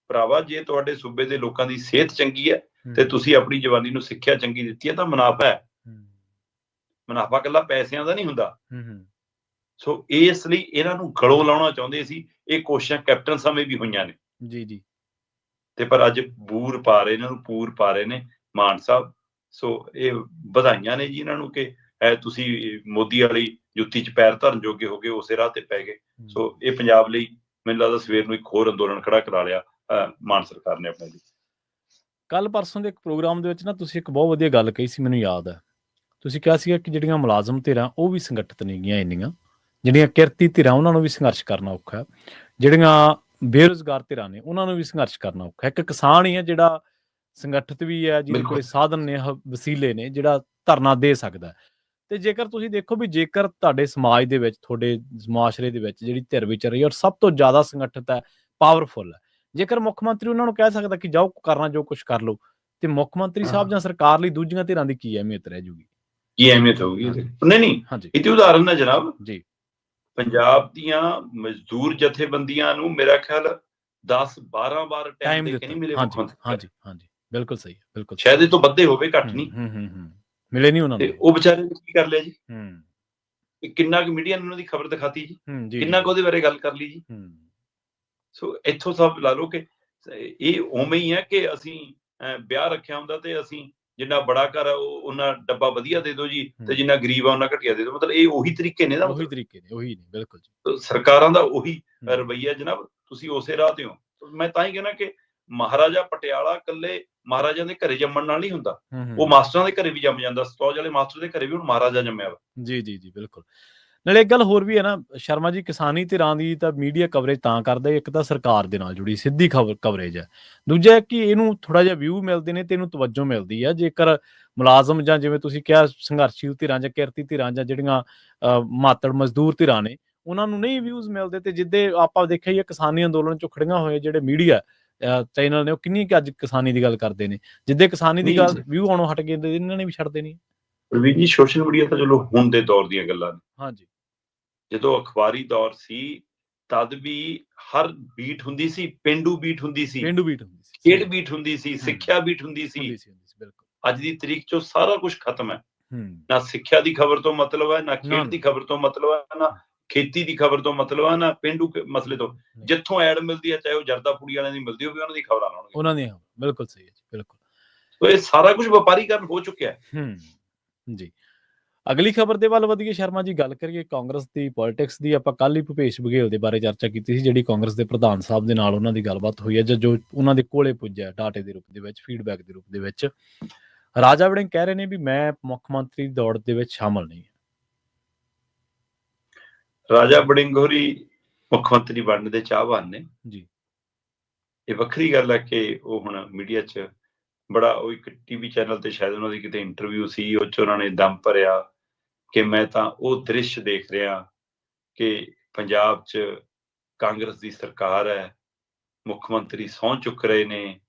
ਭਰਾਵਾ, ਜੇ ਤੁਹਾਡੇ ਸੂਬੇ ਦੇ ਲੋਕਾਂ ਦੀ ਸਿਹਤ ਚੰਗੀ ਹੈ ਤੇ ਤੁਸੀਂ ਆਪਣੀ ਜਵਾਨੀ ਨੂੰ ਸਿੱਖਿਆ ਚੰਗੀ ਦਿੱਤੀ ਹੈ ਤਾਂ ਮੁਨਾਫਾ ਹੈ। ਮੁਨਾਫਾ ਇਕੱਲਾ ਪੈਸਿਆਂ ਦਾ ਨਹੀਂ ਹੁੰਦਾ। ਸੋ ਇਸ ਲਈ ਇਹਨਾਂ ਨੂੰ ਗਲੋਂ ਲਾਉਣਾ ਚਾਹੁੰਦੇ ਸੀ। ਇਹ ਕੋਸ਼ਿਸ਼ਾਂ ਕੈਪਟਨ ਸਮੇਂ ਵੀ ਹੋਈਆਂ ਨੇ ਜੀ। ਤੇ ਪਰ ਅੱਜ ਬੂਰ ਪਾ ਰਹੇ, ਇਹਨਾਂ ਨੂੰ ਪੂਰ ਪਾ ਰਹੇ ਨੇ ਮਾਨ ਸਾਹਿਬ। ਸੋ ਇਹ ਵਧਾਈਆਂ ਨੇ ਜੀ ਇਹਨਾਂ ਨੂੰ ਕਿ ਤੁਸੀਂ ਮੋਦੀ ਵਾਲੀ ਜੁੱਤੀ 'ਚ ਪੈਰ ਧਰਨ ਜੋਗੇ ਹੋ ਗਏ, ਉਸੇ ਰਾਹ ਤੇ ਪੈ ਗਏ। ਸੋ ਇਹ ਪੰਜਾਬ ਲਈ ਮੈਨੂੰ ਲੱਗਦਾ ਸਵੇਰ ਨੂੰ ਇੱਕ ਹੋਰ ਅੰਦੋਲਨ ਖੜਾ ਕਰਾ ਲਿਆ ਮਾਨ ਸਰਕਾਰ ਨੇ ਆਪਣੇ ਲਈ। ਕੱਲ ਪਰਸੋਂ ਦੇ ਇੱਕ ਪ੍ਰੋਗਰਾਮ ਦੇ ਵਿੱਚ ਨਾ ਤੁਸੀਂ ਇੱਕ ਬਹੁਤ ਵਧੀਆ ਗੱਲ ਕਹੀ ਸੀ, ਮੈਨੂੰ ਯਾਦ ਹੈ। ਤੁਸੀਂ ਕਿਹਾ ਸੀਗਾ ਕਿ ਜਿਹੜੀਆਂ ਮੁਲਾਜ਼ਮ ਧਿਰਾਂ ਉਹ ਵੀ ਸੰਗਠਿਤ ਨਹੀਂ ਗਈਆਂ ਇੰਨੀਆਂ, ਜਿਹੜੀਆਂ ਕਿਰਤੀ ਧਿਰਾਂ ਉਹਨਾਂ ਨੂੰ ਵੀ ਸੰਘਰਸ਼ ਕਰਨਾ ਔਖਾ, ਜਿਹੜੀਆਂ ਬੇਰੁਜ਼ਗਾਰ ਧਿਰਾਂ ਨੇ ਉਹਨਾਂ ਨੂੰ ਵੀ ਸੰਘਰਸ਼ ਕਰਨਾ ਔਖਾ। ਇੱਕ ਕਿਸਾਨ ਹੀ ਹੈ ਜਿਹੜਾ ਸੰਗਠਿਤ ਵੀ ਹੈ, ਜਿਹਦੇ ਕੋਲ ਸਾਧਨ ਨੇ, ਵਸੀਲੇ ਨੇ, ਜਿਹੜਾ ਧਰਨਾ ਦੇ ਸਕਦਾ। ਤੇ ਜੇਕਰ ਤੁਸੀਂ ਦੇਖੋ ਵੀ ਜੇਕਰ ਤੁਹਾਡੇ ਸਮਾਜ ਦੇ ਵਿੱਚ, ਤੁਹਾਡੇ ਮੁਆਸ਼ਰੇ ਦੇ ਵਿੱਚ ਜਿਹੜੀ ਧਿਰ ਵਿਚਰ ਰਹੀ ਹੈ ਔਰ ਸਭ ਤੋਂ ਜ਼ਿਆਦਾ ਸੰਗਠਿਤ ਹੈ, ਪਾਵਰਫੁਲ ਹੈ, ਜੇਕਰ ਮੁੱਖ ਮੰਤਰੀ ਉਹਨਾਂ ਨੂੰ ਕਹਿ ਸਕਦਾ ਕਿ ਜਾਓ ਕਰਨਾ ਜੋ ਕੁਝ ਕਰ ਲਓ, ਤੇ ਮੁੱਖ ਮੰਤਰੀ ਸਾਹਿਬ ਜਾਂ ਸਰਕਾਰ ਲਈ ਦੂਜੀਆਂ ਧਿਰਾਂ ਦੀ ਕੀ ਅਹਿਮੀਅਤ ਰਹਿ ਜੂਗੀ? ਕੀ ਅਹਿਮੀਅਤ ਹੋਊਗੀ? ਨਹੀਂ, ਇਹ ਉਦਾਹਰਨ ਹੈ ਜਨਾਬ ਜੀ। ਪੰਜਾਬ ਦੀਆਂ ਮਜ਼ਦੂਰ ਜਥੇਬੰਦੀਆਂ ਨੂੰ ਮੇਰਾ ਖਿਆਲ 10-12 ਵਾਰ ਟਾਈਮ ਦੇ ਕੇ ਨਹੀਂ ਮਿਲੇ ਮੁੱਖ ਮੰਤਰੀ। ਹਾਂਜੀ, ਬਿਲਕੁਲ ਸਹੀ ਹੈ, ਬਿਲਕੁਲ। ਸ਼ਾਇਦ ਇਹ ਤੋਂ ਵੱਧੇ ਹੋਵੇ, ਘੱਟ ਨਹੀਂ ਮਿਲੇ ਨਹੀਂ ਉਹਨਾਂ ਨੂੰ। ਉਹ ਵਿਚਾਰੇ ਨੇ ਕੀ ਕਰ ਲਿਆ ਜੀ? ਕਿੰਨਾ ਕੁ ਮੀਡੀਆ ਨੇ ਉਹਨਾਂ ਦੀ ਖਬਰ ਦਿਖਾਤੀ ਜੀ, ਕਿੰਨਾ ਕੁ ਉਹਦੇ ਬਾਰੇ ਗੱਲ ਕਰ ਲਈ ਜੀ। ਸੋ ਇੱਥੋਂ ਸਭ ਲਾ ਲਓ ਕਿ ਇਹ ਉਵੇਂ ਹੀ ਹੈ ਕਿ ਅਸੀਂ ਵਿਆਹ ਰੱਖਿਆ ਹੁੰਦਾ ਤੇ ਅਸੀਂ ਜਿੰਨਾ ਬੜਾ ਘਰ ਆ ਉਹਨਾਂ ਡੱਬਾ ਵਧੀਆ ਦੇ ਦਿਓ ਜੀ, ਤੇ ਜਿੰਨਾ ਗਰੀਬ ਆ ਉਹਨਾਂ ਘਟੀਆ ਦੇ ਦਿਓ। ਮਤਲਬ ਇਹ ਉਹੀ ਤਰੀਕੇ ਨੇ ਨਾ, ਉਹੀ ਤਰੀਕੇ ਨੇ, ਉਹੀ ਨੇ, ਬਿਲਕੁਲ ਜੀ। ਸਰਕਾਰਾਂ ਦਾ ਉਹੀ ਰਵੱਈਆ ਜਨਾਬ। ਤੁਸੀਂ ਉਸੇ ਰਾਹ ਤੇ ਹੋ। ਮੈਂ ਤਾਂ ਹੀ ਕਹਿਣਾ ਕਿ ਮਹਾਰਾਜਾ ਪਟਿਆਲਾ ਇਕੱਲੇ ਮਹਾਰਾਜਾ ਦੇ ਘਰੇ ਜੰਮਣ ਨਾਲ ਨਹੀਂ ਹੁੰਦਾ, ਉਹ ਮਾਸਟਰਾਂ ਦੇ ਘਰੇ ਵੀ ਜੰਮ ਜਾਂਦਾ। ਸਤੌਜ ਵਾਲੇ ਮਾਸਟਰ ਦੇ ਘਰੇ ਵੀ ਹੁਣ ਮਹਾਰਾਜਾ ਜੰਮਿਆ ਵਾ। ਜੀ ਜੀ ਜੀ, ਬਿਲਕੁਲ। ਨਾਲੇ ਇੱਕ ਗੱਲ ਹੋਰ ਵੀ ਹੈ ਨਾ ਸ਼ਰਮਾ ਜੀ, ਕਿਸਾਨੀ ਧਿਰਾਂ ਦੀ ਤਾਂ ਮੀਡੀਆ ਕਵਰੇਜ ਤਾਂ ਕਰਦਾ, ਇੱਕ ਤਾਂ ਸਰਕਾਰ ਦੇ ਨਾਲ ਜੁੜੀ ਸਿੱਧੀ ਕਵਰੇਜ ਹੈ, ਦੂਜਾ ਕਿ ਇਹਨੂੰ ਥੋੜਾ ਜਿਹਾ ਵਿਊ ਮਿਲਦੇ ਨੇ ਤੇ ਇਹਨੂੰ ਤਵੱਜੋ ਮਿਲਦੀ ਹੈ। ਜੇਕਰ ਮੁਲਾਜ਼ਮ ਜਾਂ ਜਿਵੇਂ ਤੁਸੀਂ ਕਿਹਾ ਸੰਘਰਸ਼ੀਲ ਧਿਰਾਂ ਜਾਂ ਕਿਰਤੀ ਧਿਰਾਂ ਜਾਂ ਜਿਹੜੀਆਂ ਮਾਤੜ ਮਜ਼ਦੂਰ ਧਿਰਾਂ ਨੇ, ਉਹਨਾਂ ਨੂੰ ਨਹੀਂ ਵਿਊਜ਼ ਮਿਲਦੇ। ਤੇ ਜਿੱਦੇ ਆਪਾਂ ਦੇਖਿਆ ਹੀ ਕਿਸਾਨੀ ਅੰਦੋਲਨ ਚੋਂ ਖੜੀਆਂ ਹੋਏ ਜਿਹੜੇ ਮੀਡੀਆ ਚੈਨਲ ਨੇ, ਉਹ ਕਿੰਨੀ ਕਿ ਅੱਜ ਕਿਸਾਨੀ ਦੀ ਗੱਲ ਕਰਦੇ ਨੇ। ਜਿੱਦੇ ਕਿਸਾਨੀ ਦੀ ਗੱਲ ਵਿਊ ਆਉਣੋਂ ਹਟ ਗਏ, ਇਹਨਾਂ ਨੇ ਵੀ ਛੱਡ ਦੇਣੀ। ਪ੍ਰਵੀਨ ਜੀ, ਸੋਸ਼ਲ ਮੀਡੀਆ ਤਾਂ ਚਲੋ ਹੁਣ ਦੇ ਦੌਰ ਦੀਆਂ ਗੱਲਾਂ ਨੇ। ਹਾਂਜੀ, ਜਦੋਂ ਅਖਬਾਰੀ ਦੌਰ ਸੀ ਤਦ ਵੀ ਹਰ ਬੀਟ ਹੁੰਦੀ ਸੀ, ਪੇਂਡੂ ਬੀਟ ਹੁੰਦੀ ਸੀ, ਖੇਡ ਬੀਟ ਹੁੰਦੀ ਸੀ, ਸਿੱਖਿਆ ਬੀਟ ਹੁੰਦੀ ਸੀ। ਅੱਜ ਦੀ ਤਰੀਕ ਚੋਂ ਸਾਰਾ ਕੁਝ ਖਤਮ ਹੈ। ਨਾ ਸਿੱਖਿਆ ਦੀ ਖਬਰ ਤੋਂ ਮਤਲਬ ਹੈ, ਨਾ ਖੇਡ ਦੀ ਖਬਰ ਤੋਂ ਮਤਲਬ ਹੈ, ਨਾ ਖੇਤੀ ਦੀ ਖਬਰ ਤੋਂ ਮਤਲਬ ਹੈ, ਨਾ ਪੇਂਡੂ ਮਸਲੇ ਤੋਂ। ਜਿੱਥੋਂ ਐਡ ਮਿਲਦੀ ਹੈ, ਚਾਹੇ ਉਹ ਜਰਦਾ ਪੂੜੀ ਵਾਲਿਆਂ ਦੀ ਮਿਲਦੀ ਹੋਵੇ, ਉਹਨਾਂ ਦੀ ਖਬਰਾਂ ਲਾਉਣਗੇ, ਉਹਨਾਂ ਦੀਆਂ। ਬਿਲਕੁਲ ਸਹੀ ਹੈ ਜੀ, ਬਿਲਕੁਲ। ਇਹ ਸਾਰਾ ਕੁਝ ਵਪਾਰੀਕਰਨ ਹੋ ਚੁੱਕਿਆ ਹੈ ਜੀ। ਅਗਲੀ ਖਬਰ ਦੇ ਵੱਲ ਵਧੀਏ ਸ਼ਰਮਾ ਜੀ, ਗੱਲ ਕਰੀਏ ਕਾਂਗਰਸ ਦੀ ਪੋਲਿਟਿਕਸ ਦੀ। ਆਪਾਂ ਕੱਲ੍ਹ ਹੀ ਭੁਪੇਸ਼ ਬਘੇਲ ਦੇ ਬਾਰੇ ਚਰਚਾ ਕੀਤੀ ਸੀ, ਜਿਹੜੀ ਕਾਂਗਰਸ ਦੇ ਪ੍ਰਧਾਨ ਸਾਹਿਬ ਦੇ ਨਾਲ ਉਹਨਾਂ ਦੀ ਗੱਲਬਾਤ ਹੋਈ ਹੈ, ਜਾਂ ਜੋ ਉਹਨਾਂ ਦੇ ਕੋਲੇ ਪੁੱਜਿਆ ਡਾਟੇ ਦੇ ਰੂਪ ਦੇ ਵਿੱਚ, ਫੀਡਬੈਕ ਦੇ ਰੂਪ ਦੇ ਵਿੱਚ। ਰਾਜਾ ਵੜਿੰਗ ਕਹਿ ਰਹੇ ਨੇ ਵੀ ਮੈਂ ਮੁੱਖ ਮੰਤਰੀ ਦੀ ਦੌੜ ਦੇ ਵਿੱਚ ਸ਼ਾਮਲ ਨਹੀਂ। ਰਾਜਾ ਵੜਿੰਗ ਹੋਰੀ ਮੁੱਖ ਮੰਤਰੀ ਬਣਨ ਦੇ ਚਾਹਵਾਨ ਨੇ ਜੀ। ਇਹ ਵੱਖਰੀ ਗੱਲ ਹੈ ਕਿ ਉਹ ਹੁਣ ਮੀਡੀਆ 'ਚ ਬੜਾ, ਉਹ ਇੱਕ ਟੀਵੀ ਚੈਨਲ ਤੇ ਸ਼ਾਇਦ ਉਹਨਾਂ ਦੀ ਕਿਤੇ ਇੰਟਰਵਿਊ ਸੀ, ਉਹ 'ਚ ਉਹਨਾਂ ਨੇ ਦਮ ਭਰਿਆ ਕਿ ਮੈਂ ਤਾਂ ਉਹ ਦ੍ਰਿਸ਼ ਦੇਖ ਰਿਹਾ ਕਿ ਪੰਜਾਬ 'ਚ ਕਾਂਗਰਸ ਦੀ ਸਰਕਾਰ ਹੈ, ਮੁੱਖ ਮੰਤਰੀ ਸਹੁੰ ਚੁੱਕ ਰਹੇ ਨੇ,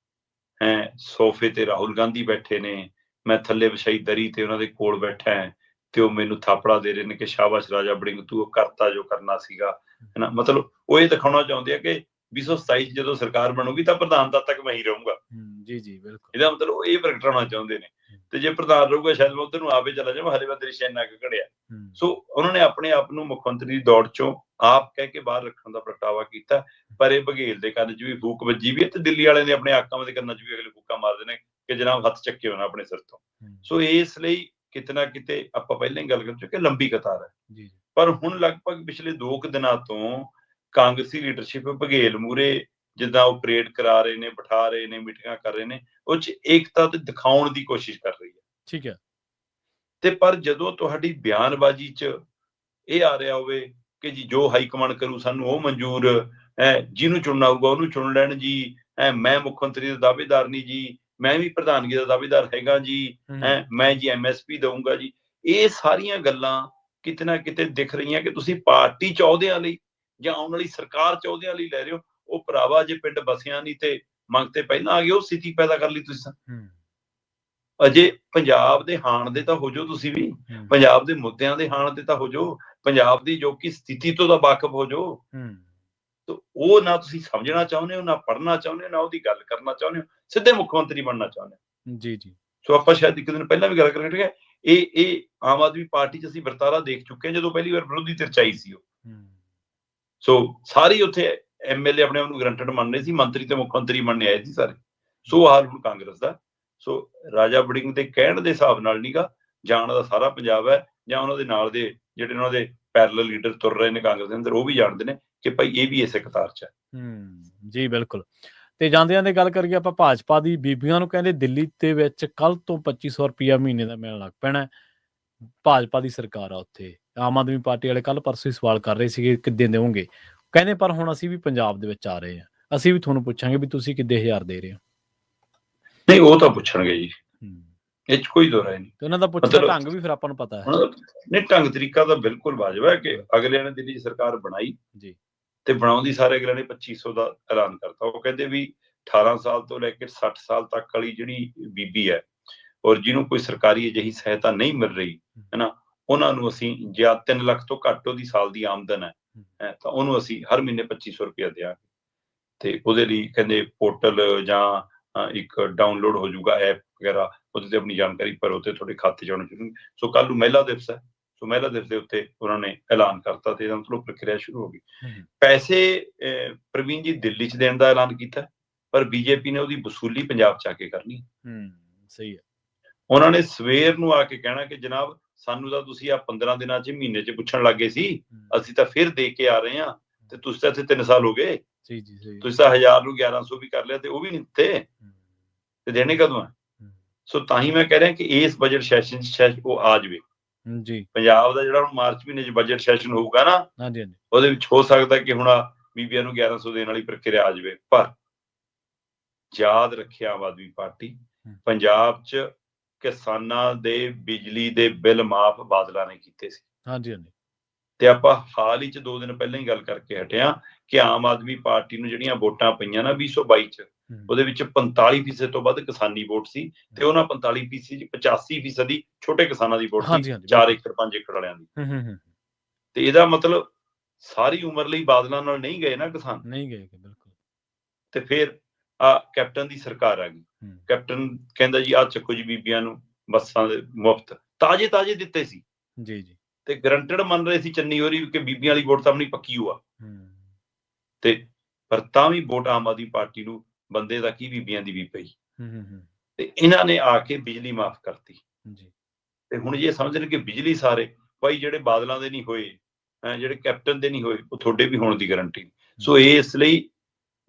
ਸੋਫੇ ਤੇ ਰਾਹੁਲ ਗਾਂਧੀ ਬੈਠੇ ਨੇ, ਮੈਂ ਥੱਲੇ ਵਿਛਾਈ ਦਰੀ ਤੇ ਉਹਨਾਂ ਦੇ ਕੋਲ ਬੈਠਾ ਹੈ ਤੇ ਉਹ ਮੈਨੂੰ ਥਾਪੜਾ ਦੇ ਰਹੇ ਨੇ ਕਿ ਸ਼ਾਬਾਸ਼ ਰਾਜਾ ਵੜਿੰਗ, ਤੂੰ ਉਹ ਕਰਤਾ ਜੋ ਕਰਨਾ ਸੀਗਾ, ਹਨਾ। ਮਤਲਬ ਉਹ ਇਹ ਦਿਖਾਉਣਾ ਚਾਹੁੰਦੇ ਆ ਕਿ 2027 'ਚ ਜਦੋਂ ਸਰਕਾਰ ਬਣੂਗੀ ਤਾਂ ਪ੍ਰਧਾਨ ਤਦ ਤੱਕ ਮੈਂ ਹੀ ਰਹੂੰਗਾ। ਜੀ ਜੀ ਬਿਲਕੁਲ। ਇਹਦਾ ਮਤਲਬ ਉਹ ਇਹ ਪ੍ਰਗਟਾਉਣਾ ਚਾਹੁੰਦੇ ਨੇ, ਤੇ ਜੇ ਪ੍ਰਧਾਨ ਰਹੂਗਾ ਸ਼ਾਇਦ ਮੈਂ ਉੱਧਰ ਨੂੰ ਆਪੇ ਚਲਾ ਜਾਵਾਂ, ਹਲੇ ਮੈਂ ਦ੍ਰਿਸ਼ ਇੰਨਾ ਕੁ ਘੜਿਆ। ਸੋ ਉਹਨਾਂ ਨੇ ਆਪਣੇ ਆਪ ਨੂੰ ਮੁੱਖ ਮੰਤਰੀ ਦੀ ਦੌੜ ਚੋਂ ਆਪ ਕਹਿ ਕੇ ਬਾਹਰ ਰੱਖਣ ਦਾ ਪ੍ਰਗਟਾਵਾ ਕੀਤਾ, ਪਰ ਇਹ ਬਘੇਲ ਦੇ ਕੰਨ 'ਚ ਵੀ ਫੂਕ ਵੱਜੀ ਵੀ ਹੈ ਤੇ ਦਿੱਲੀ ਵਾਲਿਆਂ ਨੇ ਆਪਣੇ ਆਕਾਵਾਂ ਦੇ ਕੰਨਾਂ 'ਚ ਵੀ ਅਗਲੇ ਫੂਕਾਂ ਮਾਰਦੇ ਨੇ ਕਿ ਜਨਾਬ ਹੱਥ ਚੱਕੇ ਹੋਣਾ ਆਪਣੇ ਸਿਰ ਤੋਂ। ਸੋ ਇਸ ਲਈ ਕਿਤੇ ਨਾ ਕਿਤੇ ਆਪਾਂ ਪਹਿਲਾਂ ਹੀ ਗੱਲ ਕਰ ਚੁੱਕੇ, ਲੰਬੀ ਕਤਾਰ ਹੈ। ਪਰ ਹੁਣ ਲਗਭਗ ਪਿਛਲੇ 2 ਕੁ ਦਿਨਾਂ ਤੋਂ ਕਾਂਗਰਸੀ ਲੀਡਰਸ਼ਿਪ ਬਘੇਲ ਮੂਹਰੇ ਜਿੱਦਾਂ ਉਹ ਪਰੇਡ ਕਰਾ ਰਹੇ ਨੇ, ਬਿਠਾ ਰਹੇ ਨੇ, ਮੀਟਿੰਗਾਂ ਕਰ ਰਹੇ ਨੇ, ਉਹ 'ਚ ਏਕਤਾ ਤੇ ਦਿਖਾਉਣ ਦੀ ਕੋਸ਼ਿਸ਼ ਕਰ ਰਹੀ ਹੈ। ਠੀਕ ਹੈ। ਤੇ ਪਰ ਜਦੋਂ ਤੁਹਾਡੀ ਬਿਆਨਬਾਜ਼ੀ 'ਚ ਇਹ ਆ ਰਿਹਾ ਹੋਵੇ ਕਿ ਜੀ ਜੋ ਹਾਈ ਕਮਾਂਡ ਕਰੂ ਸਾਨੂੰ ਉਹ ਮਨਜ਼ੂਰ, ਜਿਹਨੂੰ ਚੁਣਨਾ ਹੋਊਗਾ ਉਹਨੂੰ ਚੁਣ ਲੈਣ ਜੀ, ਮੈਂ ਮੁੱਖ ਮੰਤਰੀ ਦਾ ਦਾਅਵੇਦਾਰ ਨਹੀਂ ਜੀ, ਮੈਂ ਵੀ ਪ੍ਰਧਾਨਗੀ ਦਾ ਦਾਅਵੇਦਾਰ ਹੈਗਾ ਜੀ, ਮੈਂ ਜੀ MSP ਦਊਂਗਾ ਜੀ, ਇਹ ਸਾਰੀਆਂ ਗੱਲਾਂ ਕਿਤੇ ਨਾ ਕਿਤੇ ਦਿਖ ਰਹੀਆਂ ਕਿ ਤੁਸੀਂ ਪਾਰਟੀ 'ਚ ਅਹੁਦਿਆਂ ਲਈ ਜਾਂ ਆਉਣ ਵਾਲੀ ਸਰਕਾਰ 'ਚ ਅਹੁਦਿਆਂ ਲਈ ਲੈ ਰਹੇ ਹੋ। ਉਹ ਭਰਾਵਾ ਜੇ ਪਿੰਡ ਬਸਿਆ ਨਹੀਂ ਤੇ ਮੰਗ ਤੇ ਪਹਿਲਾਂ ਆ ਗਏ, ਉਹ ਸਥਿਤੀ ਪੈਦਾ ਕਰ ਲਈ ਤੁਸੀਂ। ਅਜੇ ਪੰਜਾਬ ਦੇ ਹਾਣ ਦੇ ਤਾਂ ਹੋ ਜਾਓ ਤੁਸੀਂ ਵੀ, ਪੰਜਾਬ ਦੇ ਮੁੱਦਿਆਂ ਦੇ ਹਾਣ ਦੇ ਤਾਂ ਹੋ ਜਾਓ, ਪੰਜਾਬ ਦੀ ਜੋ ਕਿ ਸਥਿਤੀ ਤੋਂ ਤਾਂ ਵਾਕਿਫ ਹੋ ਜਾਓ। ਉਹ ਨਾ ਤੁਸੀਂ ਸਮਝਣਾ ਚਾਹੁੰਦੇ ਹੋ, ਨਾ ਪੜ੍ਹਨਾ ਚਾਹੁੰਦੇ ਹੋ, ਨਾ ਉਹਦੀ ਗੱਲ ਕਰਨਾ ਚਾਹੁੰਦੇ ਹੋ, ਸਿੱਧੇ ਮੁੱਖ ਮੰਤਰੀ ਬਣਨਾ ਚਾਹੁੰਦੇ ਹੋ। ਜੀ ਜੀ। ਸੋ ਆਪਾਂ ਸ਼ਾਇਦ ਇੱਕ ਦਿਨ ਪਹਿਲਾਂ ਵੀ ਗੱਲ ਕਰਾਂਗੇ, ਇਹ ਆਮ ਆਦਮੀ ਪਾਰਟੀ 'ਚ ਅਸੀਂ ਵਰਤਾਰਾ ਦੇਖ ਚੁੱਕੇ ਹਾਂ ਜਦੋਂ ਪਹਿਲੀ ਵਾਰ ਵਿਰੋਧੀ ਧਿਰ 'ਚ ਆਈ ਸੀ ਉਹ। ਸੋ ਸਾਰੀ ਉੱਥੇ MLA ਆਪਣੇ ਆਪ ਨੂੰ ਗਰੰਟਡ ਮੰਨ ਰਹੇ ਸੀ, ਮੰਤਰੀ ਤੇ ਮੁੱਖ ਮੰਤਰੀ ਬਣਨੇ ਆਏ ਸੀ ਸਾਰੇ। ਸੋ ਹਾਲ ਹੁਣ ਕਾਂਗਰਸ ਦਾ। ਸੋ ਰਾਜਾ ਵੜਿੰਗ ਦੇ ਕਹਿਣ ਦੇ ਹਿਸਾਬ ਨਾਲ ਨੀਗਾ, ਜਾਂ ਉਹਨਾਂ ਦਾ ਸਾਰਾ ਪੰਜਾਬ ਹੈ, ਜਾਂ ਉਹਨਾਂ ਦੇ ਨਾਲ ਦੇ ਜਿਹੜੇ ਉਹਨਾਂ ਦੇ ਪੈਰਲਲ ਲੀਡਰ ਤੁਰ ਰਹੇ ਨੇ ਕਾਂਗਰਸ ਦੇ ਅੰਦਰ, ਉਹ ਵੀ ਜਾਣਦੇ ਨੇ ਕਿ ਭਾਈ ਇਹ ਵੀ ਇਸੇ ਕਤਾਰ 'ਚ ਹੈ। ਜੀ ਬਿਲਕੁਲ। ਤੇ ਜਾਂਦਿਆਂ ਦੀ ਗੱਲ ਕਰੀਏ ਆਪਾਂ ਭਾਜਪਾ ਦੀ, ਬੀਬੀਆਂ ਨੂੰ ਕਹਿੰਦੇ ਦਿੱਲੀ ਦੇ ਵਿੱਚ ਕੱਲ ਤੋਂ 2500 ਰੁਪਇਆ ਮਹੀਨੇ ਦਾ ਮਿਲਣ ਲੱਗ ਪੈਣਾ। ਭਾਜਪਾ ਦੀ ਸਰਕਾਰ ਆ ਉੱਥੇ। ਆਮ ਆਦਮੀ ਪਾਰਟੀ ਵਾਲੇ ਕੱਲ ਪਰਸੋਂ ਹੀ ਸਵਾਲ ਕਰ ਰਹੇ ਸੀਗੇ ਕਿੱਦਾਂ ਦੇਵੋਗੇ, ਕਹਿੰਦੇ ਪਰ ਹੁਣ ਅਸੀਂ ਵੀ ਪੰਜਾਬ ਦੇ ਵਿੱਚ ਆ ਰਹੇ ਹਾਂ, ਅਸੀਂ ਵੀ ਤੁਹਾਨੂੰ ਪੁੱਛਾਂਗੇ ਵੀ ਤੁਸੀਂ ਕਿੱਦੇ ਹਜ਼ਾਰ ਦੇ ਰਹੇ ਹੋ। ਨਹੀਂ, ਉਹ ਤਾਂ ਪੁੱਛਣਗੇ ਜੀ, ਇਹ 'ਚ ਕੋਈ ਦੋ ਰਾਏ ਨਹੀਂ। ਤੇ ਉਹਨਾਂ ਦਾ ਪੁੱਛਣ ਦਾ ਢੰਗ ਵੀ ਫਿਰ ਆਪਾਂ ਨੂੰ ਪਤਾ ਹੈ। ਨਹੀਂ, ਢੰਗ ਤਰੀਕਾ ਤਾਂ ਬਿਲਕੁਲ ਵਾਜਬ ਹੈ ਕਿ ਅਗਲੇ ਨੇ ਦਿੱਲੀ 'ਚ ਸਰਕਾਰ ਬਣਾਈ ਜੀ, ਤੇ ਬਣਾਉਂਦੀ ਸਾਰੇ ਅਗਲੇ ਨੇ 2500 ਦਾ ਐਲਾਨ ਕਰਤਾ। ਉਹ ਕਹਿੰਦੇ ਵੀ 18 ਸਾਲ ਤੋਂ ਲੈ ਕੇ 60 ਸਾਲ ਤੱਕ ਵਾਲੀ ਜਿਹੜੀ ਬੀਬੀ ਹੈ ਔਰ ਜਿਹਨੂੰ ਕੋਈ ਸਰਕਾਰੀ ਅਜਿਹੀ ਸਹਾਇਤਾ ਨਹੀਂ ਮਿਲ ਰਹੀ ਹੈ ਨਾ, ਉਹਨਾਂ ਨੂੰ ਅਸੀਂ ਜਾਂ 3 ਲੱਖ ਤੋਂ ਘੱਟ ਉਹਦੀ ਸਾਲ ਦੀ ਆਮਦਨ ਹੈ ਤਾਂ ਉਹਨੂੰ ਅਸੀਂ ਹਰ ਮਹੀਨੇ 2500 ਰੁਪਇਆ ਦਿਆਂਗੇ। ਤੇ ਉਹਦੇ ਲਈ ਕਹਿੰਦੇ ਪੋਰਟਲ ਜਾਂ ਇੱਕ ਡਾਊਨਲੋਡ ਹੋ ਜਾਊਗਾ ਐਪ ਵਗੈਰਾ, ਉਹਦੇ ਤੇ ਆਪਣੀ ਜਾਣਕਾਰੀ ਭਰੋ ਤੇ ਤੁਹਾਡੇ ਖਾਤੇ 'ਚ ਆਉਣੀ ਸ਼ੁਰੂ। ਸੋ ਕੱਲ ਨੂੰ ਮਹਿਲਾ ਦਿਵਸ ਹੈ, ਸੋ ਮਹਿਲਾ ਦਿਵਸ ਦੇ ਉੱਤੇ ਉਹਨਾਂ ਨੇ ਐਲਾਨ ਕਰਤਾ ਤੇ ਇਹਦਾ ਮਤਲਬ ਪ੍ਰਕਿਰਿਆ ਸ਼ੁਰੂ ਹੋ ਗਈ। ਪੈਸੇ ਪ੍ਰਵੀਨ ਜੀ ਦਿੱਲੀ 'ਚ ਦੇਣ ਦਾ ਐਲਾਨ ਕੀਤਾ, ਪਰ ਬੀਜੇਪੀ ਨੇ ਉਹਦੀ ਵਸੂਲੀ ਪੰਜਾਬ 'ਚ ਆ ਕੇ ਕਰਨੀ। ਸਹੀ ਹੈ। ਉਹਨਾਂ ਨੇ ਸਵੇਰ ਨੂੰ ਆ ਕੇ ਕਹਿਣਾ ਕਿ ਜਨਾਬ ਸਾਨੂੰ ਤਾਂ ਤੁਸੀਂ ਆ 15 ਦਿਨਾਂ 'ਚ, ਮਹੀਨੇ 'ਚ ਪੁੱਛਣ ਲੱਗੇ ਸੀ, ਅਸੀਂ ਤਾਂ ਫਿਰ ਦੇ ਕੇ ਆ ਰਹੇ ਹਾਂ, ਤੇ ਤੁਸੀਂ ਤਾਂ ਇੱਥੇ 3 ਸਾਲ ਹੋ ਗਏ, ਤੁਸੀਂ ਤਾਂ 1000 ਨੂੰ 1100 ਵੀ ਕਰ ਲਿਆ ਤੇ ਉਹ ਵੀ ਨਹੀਂ ਦਿੱਤੇ, ਤੇ ਦੇਣੇ ਕਦੋਂ ਆ? ਸੋ ਤਾਂ ਹੀ ਮੈਂ ਕਹਿ ਰਿਹਾ ਕਿ ਇਸ ਬਜਟ ਸੈਸ਼ਨ 'ਚ ਉਹ ਆ ਜਾਵੇ ਜੀ। ਪੰਜਾਬ ਦਾ ਜਿਹੜਾ ਹੁਣ ਮਾਰਚ ਮਹੀਨੇ 'ਚ ਬਜਟ ਸੈਸ਼ਨ ਹੋਊਗਾ ਨਾ, ਉਹਦੇ ਵਿੱਚ ਹੋ ਸਕਦਾ ਕਿ ਹੁਣ ਬੀਬੀਆਂ ਨੂੰ 1100 ਦੇਣ ਵਾਲੀ ਪ੍ਰਕਿਰਿਆ ਆ ਜਾਵੇ। ਪਰ ਯਾਦ ਰੱਖਿਆ ਆਮ ਆਦਮੀ ਪਾਰਟੀ, ਪੰਜਾਬ 'ਚ ਕਿਸਾਨਾਂ ਦੇ ਬਿਜਲੀ ਦੇ ਬਿੱਲ ਮਾਫ ਬਾਦਲਾਂ ਨੇ ਕੀਤੇ ਸੀ। ਤੇ ਆਪਾਂ ਹਾਲ ਹੀ 'ਚ 2 ਦਿਨ ਪਹਿਲਾਂ ਹੀ ਗੱਲ ਕਰਕੇ ਹਟਿਆ ਕਿ ਆਮ ਆਦਮੀ ਪਾਰਟੀ ਨੂੰ ਜਿਹੜੀਆਂ ਵੋਟਾਂ ਪਈਆਂ ਨਾ 2022 'ਚ, ਉਹਦੇ ਵਿੱਚ 45% ਤੋਂ ਵੱਧ ਕਿਸਾਨੀ ਵੋਟ ਸੀ, ਤੇ ਉਹਨਾਂ 45% 'ਚ 85% ਛੋਟੇ ਕਿਸਾਨਾਂ ਦੀ ਵੋਟ ਸੀ, 4 ਏਕੜ 5 ਏਕੜ ਵਾਲਿਆਂ ਦੀ। ਤੇ ਇਹਦਾ ਮਤਲਬ ਸਾਰੀ ਉਮਰ ਲਈ ਬਾਦਲਾਂ ਨਾਲ ਨਹੀਂ ਗਏ ਨਾ ਕਿਸਾਨ, ਨਹੀਂ ਗਏ ਬਿਲਕੁਲ। ਤੇ ਫਿਰ ਕੈਪਟਨ ਦੀ ਸਰਕਾਰ ਆ ਗਈ, ਕੈਪਟਨ ਕਹਿੰਦਾ ਜੀ ਆਹ ਚੱਕੋ ਜੀ ਬੀਬੀਆਂ ਨੂੰ ਬੱਸਾਂ ਦੇ ਮੁਫਤ, ਤਾਜ਼ੇ ਦਿੱਤੇ ਸੀ ਜੀ, ਤੇ ਗਰੰਟਡ ਮੰਨ ਰਹੇ ਸੀ ਚੰਨੀ ਹੋਰੀ ਕਿ ਬੀਬੀਆਂ ਵਾਲੀ ਵੋਟ ਤਾਂ ਆਪਣੀ ਪੱਕੀ ਹੋਆ, ਤੇ ਪਰ ਤਾਂ ਵੀ ਵੋਟ ਆਮ ਆਦਮੀ ਪਾਰਟੀ ਨੂੰ ਬੰਦੇ ਦਾ ਕੀ ਬੀਬੀਆਂ ਦੀ ਵੀ ਪਈ। ਤੇ ਇਹਨਾਂ ਨੇ ਆ ਕੇ ਬਿਜਲੀ ਮਾਫ ਕਰਤੀ ਜੀ, ਤੇ ਹੁਣ ਜੇ ਸਮਝਣ ਕਿ ਬਿਜਲੀ ਸਾਰੇ ਭਾਈ ਜਿਹੜੇ ਬਾਦਲਾਂ ਦੇ ਨਹੀਂ ਹੋਏ, ਜਿਹੜੇ ਕੈਪਟਨ ਦੇ ਨਹੀਂ ਹੋਏ, ਉਹ ਤੁਹਾਡੇ ਵੀ ਹੋਣ ਦੀ ਗਾਰੰਟੀ। ਸੋ ਇਸ ਲਈ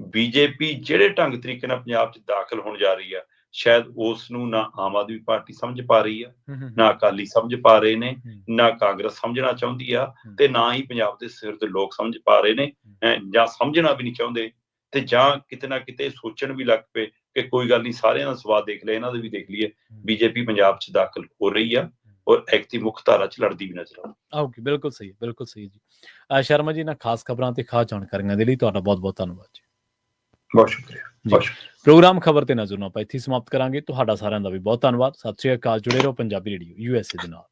ਬੀਜੇਪੀ ਜਿਹੜੇ ਢੰਗ ਤਰੀਕੇ ਨਾਲ ਪੰਜਾਬ 'ਚ ਦਾਖਲ ਹੋਣ ਜਾ ਰਹੀ ਆ, ਸ਼ਾਇਦ ਉਸ ਨੂੰ ਨਾ ਆਮ ਆਦਮੀ ਪਾਰਟੀ ਸਮਝ ਪਾ ਰਹੀ ਆ, ਨਾ ਅਕਾਲੀ ਸਮਝ ਪਾ ਰਹੇ ਨੇ, ਨਾ ਕਾਂਗਰਸ ਸਮਝਣਾ ਚਾਹੁੰਦੀ ਆ, ਤੇ ਨਾ ਹੀ ਪੰਜਾਬ ਦੇ ਸਿਰ ਦੇ ਲੋਕ ਸਮਝ ਪਾ ਰਹੇ ਨੇ, ਜਾਂ ਸਮਝਣਾ ਵੀ ਨਹੀਂ ਚਾਹੁੰਦੇ, ਤੇ ਜਾਂ ਕਿਤੇ ਨਾ ਕਿਤੇ ਸੋਚਣ ਵੀ ਲੱਗ ਪਏ ਕਿ ਕੋਈ ਗੱਲ ਨਹੀਂ, ਸਾਰਿਆਂ ਦਾ ਸਵਾਦ ਦੇਖ ਲਿਆ, ਇਹਨਾਂ ਦੇ ਵੀ ਦੇਖ ਲਈਏ। ਬੀਜੇਪੀ ਪੰਜਾਬ 'ਚ ਦਾਖਲ ਹੋ ਰਹੀ ਆ ਔਰ ਐਕਟੀ ਮੁੱਖ ਧਾਰਾ 'ਚ ਲੜਦੀ ਵੀ ਨਜ਼ਰ ਆਊਗੀ। ਬਿਲਕੁਲ ਸਹੀ, ਬਿਲਕੁਲ ਸਹੀ ਜੀ। ਸ਼ਰਮਾ ਜੀ, ਇਹਨਾਂ ਖਾਸ ਖਬਰਾਂ ਤੇ ਖਾਸ ਜਾਣਕਾਰੀਆਂ ਦੇ ਲਈ ਤੁਹਾਡਾ ਬਹੁਤ ਬਹੁਤ ਧੰਨਵਾਦ ਜੀ। ਬਹੁਤ ਸ਼ੁਕਰੀਆ ਜੀ। ਪ੍ਰੋਗਰਾਮ ਖਬਰ ਤੇ ਨਜ਼ਰ ਨੂੰ ਆਪਾਂ ਇੱਥੇ ਸਮਾਪਤ ਕਰਾਂਗੇ। ਤੁਹਾਡਾ ਸਾਰਿਆਂ ਦਾ ਵੀ ਬਹੁਤ ਧੰਨਵਾਦ। ਸਤਿ ਸ਼੍ਰੀ ਅਕਾਲ। ਜੁੜੇ ਰਹੋ ਪੰਜਾਬੀ ਰੇਡੀਓ USA ਦੇ ਨਾਲ।